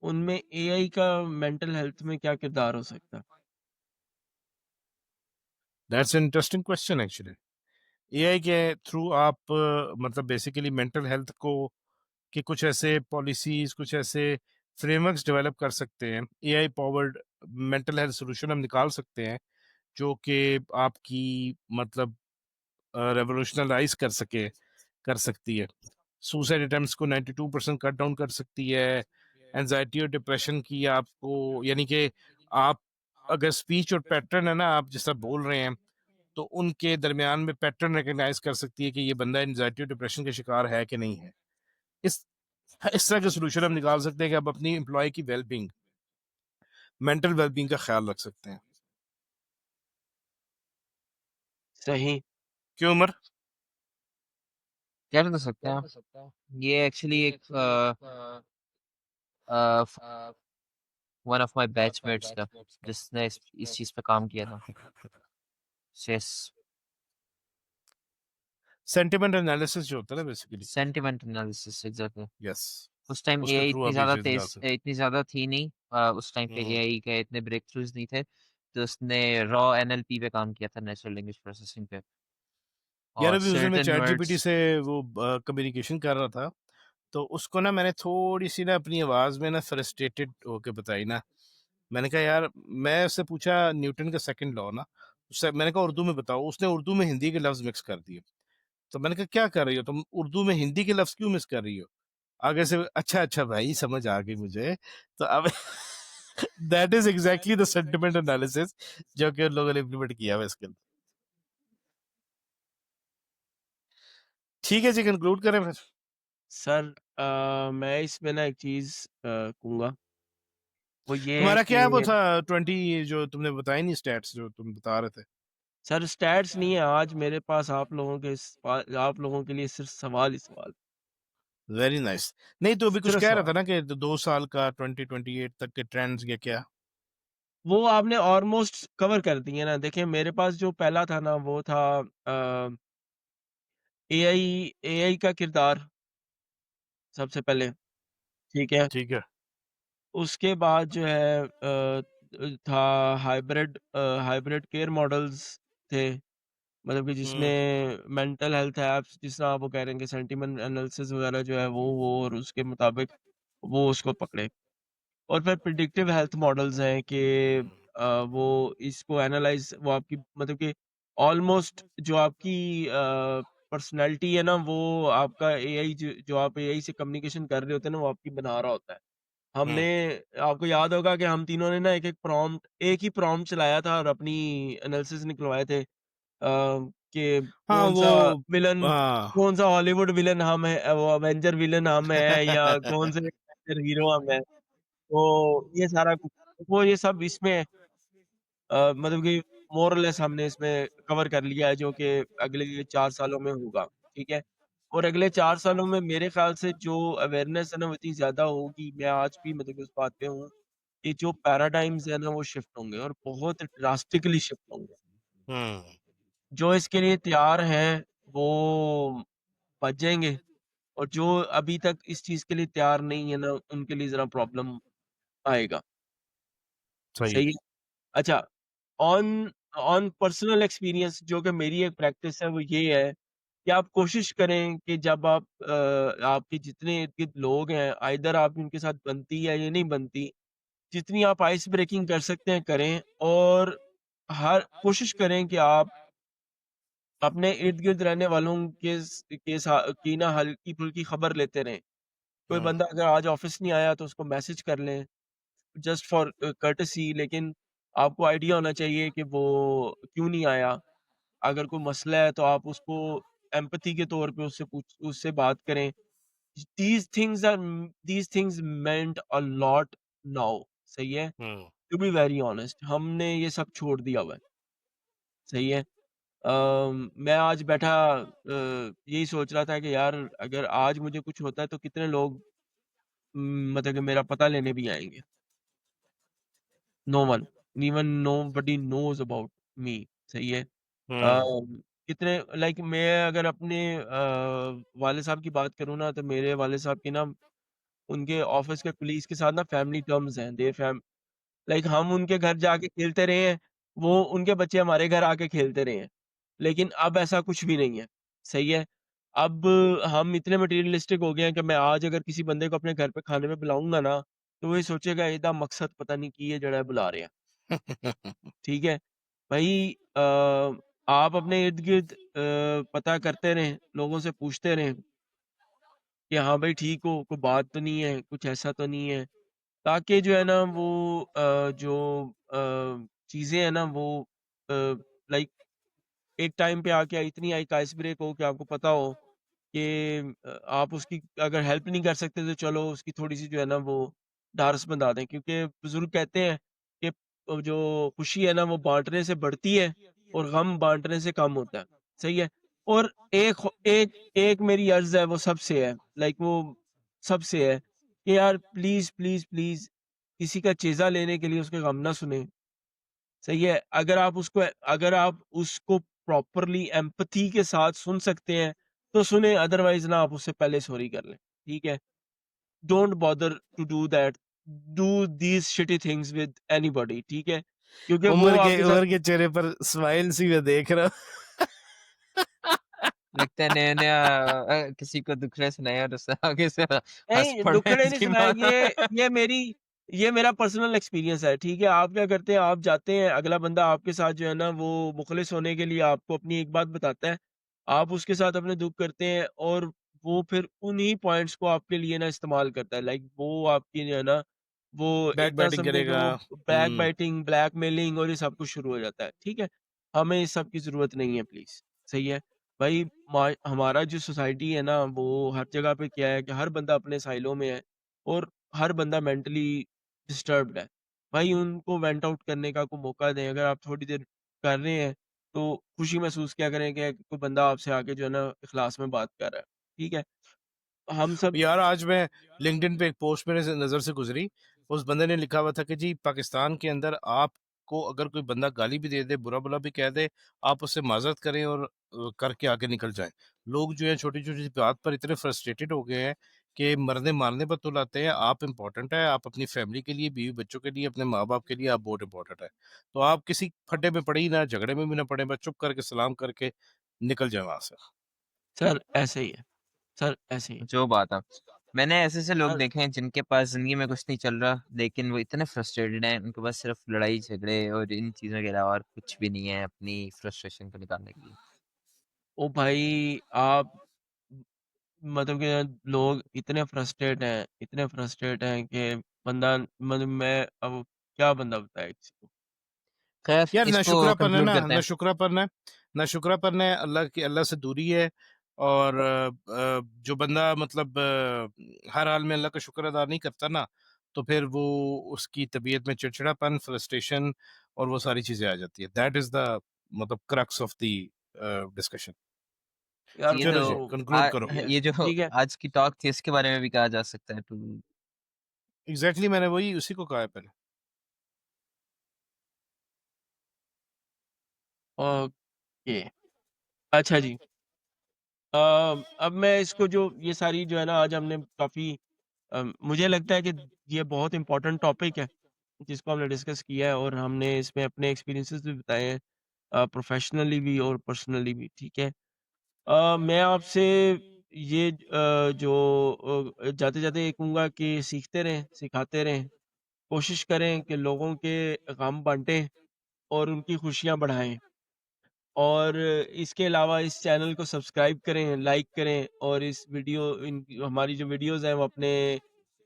उनमें एआई का मेंटल हेल्थ में क्या किरदार हो सकता है? That's interesting question actually. AI के थ्रू आप मतलब बेसिकली मेंटल हेल्थ को कि कुछ ऐसे पॉलिसीज, कुछ ऐसे फ्रेमवर्क्स डेवलप कर सकते हैं, AI powered mental health solution हम निकाल सकते हैं जो कि आपकी मतलब रेवोल्यूशनलाइज कर सकती है। सुसाइड अटेम्प्ट्स को 92% कट डाउन कर सकती है। एंजाइटी और डिप्रेशन की आपको, यानी कि आप अगर स्पीच और पैटर्न है ना, आप जैसा बोल रहे हैं, तो उनके दरमियान में पैटर्न रिकग्नाइज कर सकती है कि ये बंदा एंजाइटी और डिप्रेशन का शिकार है कि नहीं है। इस तरह का सोल्यूशन हम निकाल सकते हैं कि आप अपनी एम्प्लॉय की वेलबींग, मेंटल वेलबींग का ख्याल रख सकते हैं। सही। क्यों उमर? कर तो सकते हैं आप। ये एक्चुअली एक वन ऑफ माय बैचमेट्स था जिसने इस चीज पे काम किया था। सेस सेंटिमेंट एनालिसिस जो होता है ना, basically. Sentiment analysis, exactly. Yes, उस टाइम उसके एआई थ्रू आप ये चीज निकाल सकते इतनी ज्यादा थी नहीं। उस टाइम पे हैं। एआई के इतने ब्रेक थ्रूज नहीं थे, तो उसने रॉ एनएलपी पे काम किया था, नेचुरल लैंग्वेज प्रोसेसिंग पे। यार और अभी उस दिन मैं सर्टेन चैट जीपीटी वर्ड्स। से वो कम्युनिकेशन कर रहा था, तो उसको ना मैंने थोड़ी सी ना अपनी आवाज में ना फ्रस्ट्रेटेड होके बताई ना। मैंने कहा यार, मैं उससे पूछा न्यूटन का सेकंड लॉ ना, उससे मैंने कहा उर्दू में बताओ, उसने उर्दू में हिंदी के लफ्ज मिक्स कर दिए। तो मैंने कहा क्या कर रही हो तुम, उर्दू में हिंदी के लफ्ज क्यों मिक्स कर रही हो? आगे से अच्छा अच्छा भाई, समझ आ गई मुझे। तो अब that is exactly the sentiment analysis जो कि उन लोगों ने इम्प्लीमेंट किया हुआ इसके अंदर। ठीक है जी, कंक्लूड करें फिर। सर मैं इसमें ना एक चीज़ कहूँगा, वो ये है तुम्हारा क्या वो कि था 20 जो तुमने बताई नहीं, स्टैट्स जो तुम बता रहे थे? सर स्टैट्स नहीं है आज मेरे पास, आप लोगों के लिए सिर्फ सवाल ही सवाल, वेरी नाइस। नहीं तो अभी कुछ सिर्फ कह रहा सवाल। था ना कि 2 साल का 2028 तक के ट्रेंड्स या क्या? वो आपने ऑलमोस्ट कवर कर दिए ना। देखिए मेरे पास जो पहला था ना वो था एआई, एआई का किरदार सबसे पहले, ठीक है। ठीक है। उसके बाद जो है था हाइब्रिड केयर मॉडल्स थे, मतलब कि हम्म। जिसमें मेंटल हेल्थ ऐप्स, जिस तरह आप वो कह रहे हैं कि सेंटिमेंट एनालिसिस वगैरह जो है वो और उसके मुताबिक वो उसको पकड़े। और फिर प्रिडिक्टिव हेल्थ मॉडल्स हैं कि वो इसको एनालाइज, वो आपकी मतलब कि ऑलमोस्ट जो आपकी पर्सनैलिटी है ना, वो आपका एआई जो आप एआई से कम्युनिकेशन कर रहे होते हैं ना, वो आपकी बना रहा होता है। हमने, हम्म। आपको याद होगा कि हम तीनों ने ना एक ही प्रॉम्प्ट चलाया था और अपनी एनालिसिस निकलवाए थे कि हाँ वो, हाँ। कौन सा हॉलीवुड विलन हम है, वो अवेंजर विलन हम है या कौन से एक्टर हीरो हम है। तो ये सारा कुछ, वो ये सब इसमें मतलब कि मोर और लेस हमने इसमें कवर कर लिया है, जो कि अगले 4 सालों में होगा, ठीक है? और अगले 4 सालों में मेरे ख़्याल से जो अवेयरनेस है ना, वो इतनी ज़्यादा होगी, मैं आज भी मतलब कि उस बात पे हूँ, कि जो पैराडाइम्स है ना, वो शिफ्ट होंगे और बहुत ड्रास्टिकली शिफ्ट होंगे। हम्म। जो इसके लिए तैयार हैं, वो बच जाएँगे, और जो अभी तक इस चीज़ के लिए तैयार नहीं है ना, उनके लिए ज़रा प्रॉब्लम आएगा। सही है। सही है? अच्छा, ऑन ऑन पर्सनल एक्सपीरियंस जो कि मेरी एक प्रैक्टिस है, वो ये है कि आप कोशिश करें कि जब आप आपके जितने इर्द-गिर्द लोग हैं, आइदर आप उनके साथ बनती है या नहीं बनती, जितनी आप आइस ब्रेकिंग कर सकते हैं करें, और हर कोशिश करें कि आप अपने इर्द-गिर्द रहने वालों के की ना हल्की-फुल्की खबर लेते रहें। कोई हम्म। बंदा अगर आज ऑफ़िस नहीं आया तो उसको मैसेज कर लें, जस्ट फॉर कर्टेसी, लेकिन आपको आइडिया होना चाहिए कि वो क्यों नहीं आया। अगर कोई मसला है तो आप उसको एम्पैथी के तौर पे उससे बात करें। These things are these things meant a lot now, सही है? हम्म। टू बी वेरी ऑनेस्ट हमने ये सब छोड़ दिया हुआ है, सही है? मैं आज बैठा यही सोच रहा था कि यार अगर आज मुझे कुछ होता है तो कितने लोग मतलब कि मेरा पता लेने भी आएँगे। No one, even nobody knows about me, सही है? हम्म। कितने लाइक मैं अगर अपने वाले साहब की बात करूँ ना, तो मेरे वाले साहब की ना उनके ऑफ़िस के कलीग्स के साथ ना फैमिली टर्म्स हैं। दे फैम लाइक हम उनके घर जाके खेलते रहे हैं, वो उनके बच्चे हमारे घर आके खेलते रहे हैं। लेकिन अब ऐसा कुछ भी नहीं है, सही है? अब हम इतने मटीरियलिस्टिक हो गए हैं कि मैं आज अगर किसी बंदे को अपने घर पे खाने पे बुलाऊँगा ना, तो वो ये सोचेगा एदा मकसद पता नहीं की है जेड़ा बुला रहे हैं, ठीक है? भई आप अपने इर्द-गिर्द पता करते रहें, लोगों से पूछते रहें कि हाँ भाई ठीक हो, कोई बात तो नहीं है, कुछ ऐसा तो नहीं है। ताकि जो है ना वो जो चीज़ें हैं ना वो अ, लाइक एक टाइम पे आके इतनी एक आइस ब्रेक हो कि आपको पता हो कि आप उसकी अगर हेल्प नहीं कर सकते तो चलो उसकी थोड़ी-सी जो है ना वो ढाढ़स बंधा दें। क्योंकि बुज़ुर्ग कहते हैं कि जो खुशी है ना वो बाँटने से बढ़ती है और गम बाँटने से कम होता है। सही है? और एक एक मेरी अर्ज़ है वो सबसे है, लाइक वो सबसे है कि यार प्लीज़, प्लीज़, प्लीज़ किसी का चेज़ा लेने के लिए उसके गम ना सुनें। सही है? अगर आप उसको प्रॉपरली एम्पैथी के साथ सुन सकते हैं, तो सुनें, अदरवाइज़ ना आप उससे पहले सॉरी कर लें, ठीक है? Don't bother to do that, do these shitty things with anybody, ठीक है? क्योंकि वो आपके साथ उमर के चेहरे पर स्माइल सी मैं देख रहा हूँ। लगता है नया-नया किसी को दुखड़े सुनाए और उससे आगे से हँस नहीं, पड़े दुखड़े नहीं हँसी सुनाए, मार ये मेरी ये मेरा पर्सनल एक्सपीरियंस है, ठीक है? आप क्या करते हैं, आप जाते हैं, अगला बंदा आपके साथ जो है ना वो मुख़लिस होने के लिए आपको अपनी एक बात बताता है, आप उसके साथ अपने दुःख करते हैं और वो फिर उन्हीं पॉइंट्स को आपके लिए ना इस्तेमाल करता है, लाइक वो आपकी जो है ना, वो बैक इतना बैटिंग समझें कि करेगा। वो बैक हम्म। बाइटिंग, ब्लैकमेलिंग और ये सब कुछ शुरू हो जाता है, ठीक है? हमें इस सब की ज़रूरत नहीं है प्लीज़, सही है? भाई हमारा जो सोसाइटी है ना वो हर जगह पे क्या है कि हर बंदा अपने साइलो में है और हर बंदा मेंटली डिस्टर्ब्ड है। भाई उनको वेंट आउट करने का कोई मौका दें। अगर आप थोड़ी देर कर रहे हैं तो खुशी महसूस क्या करें कि कोई बंदा आपसे आके जो है ना इखलास में बात कर रहा है। ठीक है? हम सब यार आज मैं लिंक्डइन पे एक पोस्ट मेरे से नज़र से गुजरी। उस बंदे ने लिखा हुआ था कि जी पाकिस्तान के अंदर आपको अगर कोई बंदा गाली भी दे दे, बुरा भला भी कह दे, आप उससे माजरत करें और करके आगे निकल जाएं। लोग जो है छोटी छोटी बात पर इतने फ्रस्ट्रेटेड हो गए हैं कि मरने मारने पर तुल आते हैं। आप इम्पोर्टेंट है, आप अपनी फैमिली के लिए, बीवी बच्चों के लिए, अपने माँ बाप के लिए आप बहुत इंपॉर्टेंट है। तो आप किसी फड्डे में पड़े ही ना, झगड़े में भी ना पड़े, बस चुप करके सलाम करके निकल जाए वहां से। सर ऐसे ही है, सर ऐसे ही है। जो बात है। मैंने ऐसे-ऐसे लोग सर देखे हैं जिनके पास ज़िंदगी में कुछ नहीं चल रहा, लेकिन वो इतने फ्रस्ट्रेटेड हैं, उनके पास सिर्फ़ लड़ाई-झगड़े और इन चीज़ों के अलावा और कुछ भी नहीं है अपनी फ्रस्ट्रेशन को निकालने के लिए। ओ भाई आप मतलब कि लोग इतने फ्रस्ट्रेट हैं कि बंदा मतलब मैं अब क्या बंदा बताए किसी को। ख़ैर यार ना इसको शुक्रापन है कंक्लूड ना, करते ना हैं। शुक्रापन है, ना शुक्रापन है, अल्लाह की, अल्लाह से दूरी है। और जो बंदा मतलब हर हाल में अल्लाह का शुक्र अदा नहीं करता ना, तो फिर वो उसकी तबीयत में चिड़चिड़ापन, फ्रस्ट्रेशन और वो सारी चीजें आ जाती है। दैट इज द मतलब क्रक्स ऑफ द डिस्कशन। यार ये वो चलो तो जी, तो कंक्लूड करो। ठीक है, ये जो ठीक है। आज की टॉक थी इसके बारे में भी कहा जा सकता है टू एग्जैक्टली मैंने वही उसी को कहा है पहले। ओके, अच्छा जी। अब मैं इसको जो ये सारी जो है ना आज हमने काफ़ी मुझे लगता है कि ये बहुत इम्पोर्टेंट टॉपिक है, जिसको हमने डिस्कस किया है और हमने इसमें अपने एक्सपीरियंसेस भी बताए हैं प्रोफ़ेशनली भी और पर्सनली भी, ठीक है। मैं आपसे ये जो जाते-जाते ये कहूँगा कि सीखते रहें, सिखाते रहें, कोशिश करें कि लोगों के गम बाँटें और उनकी खुशियाँ बढ़ाएँ। और इसके अलावा इस चैनल को सब्सक्राइब करें, लाइक करें और इस वीडियो इन हमारी जो वीडियोज़ हैं वो अपने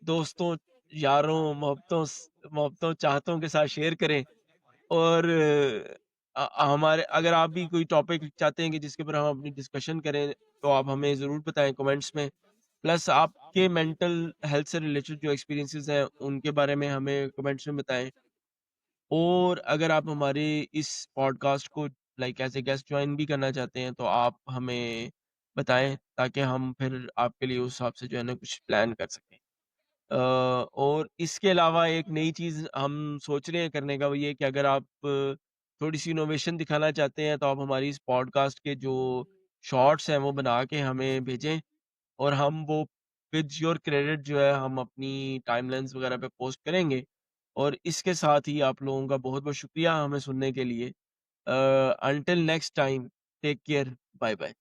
दोस्तों, यारों, मोहब्बतों, चाहतों के साथ शेयर करें और हमारे अगर आप भी कोई टॉपिक चाहते हैं कि जिसके ऊपर हम अपनी डिस्कशन करें, तो आप हमें ज़रूर बताएँ कमेंट्स में। प्लस आपके मेंटल हेल्थ से रिलेटेड जो एक्सपीरियंसेस हैं, उनके बारे में हमें कमेंट्स में बताएँ। और अगर आप हमारे इस पॉडकास्ट को like as a guest join भी करना चाहते हैं, तो आप हमें बताएँ ताकि हम फिर आपके लिए उस हिसाब से जो है ना कुछ प्लान कर सकें। और इसके अलावा एक नई चीज़ हम सोच रहे हैं करने का वो ये है कि अगर आप थोड़ी-सी इनोवेशन दिखाना चाहते हैं, तो आप हमारी इस पॉडकास्ट के जो शॉर्ट्स हैं, वो बना के हमें भेजें और हम वो विद योर क्रेडिट जो है हम अपनी टाइमलाइन्स वगैरह पे पोस्ट करेंगे। और इसके साथ ही आप लोगों का बहुत-बहुत शुक्रिया हमें सुनने के लिए। Until next time take care, bye bye.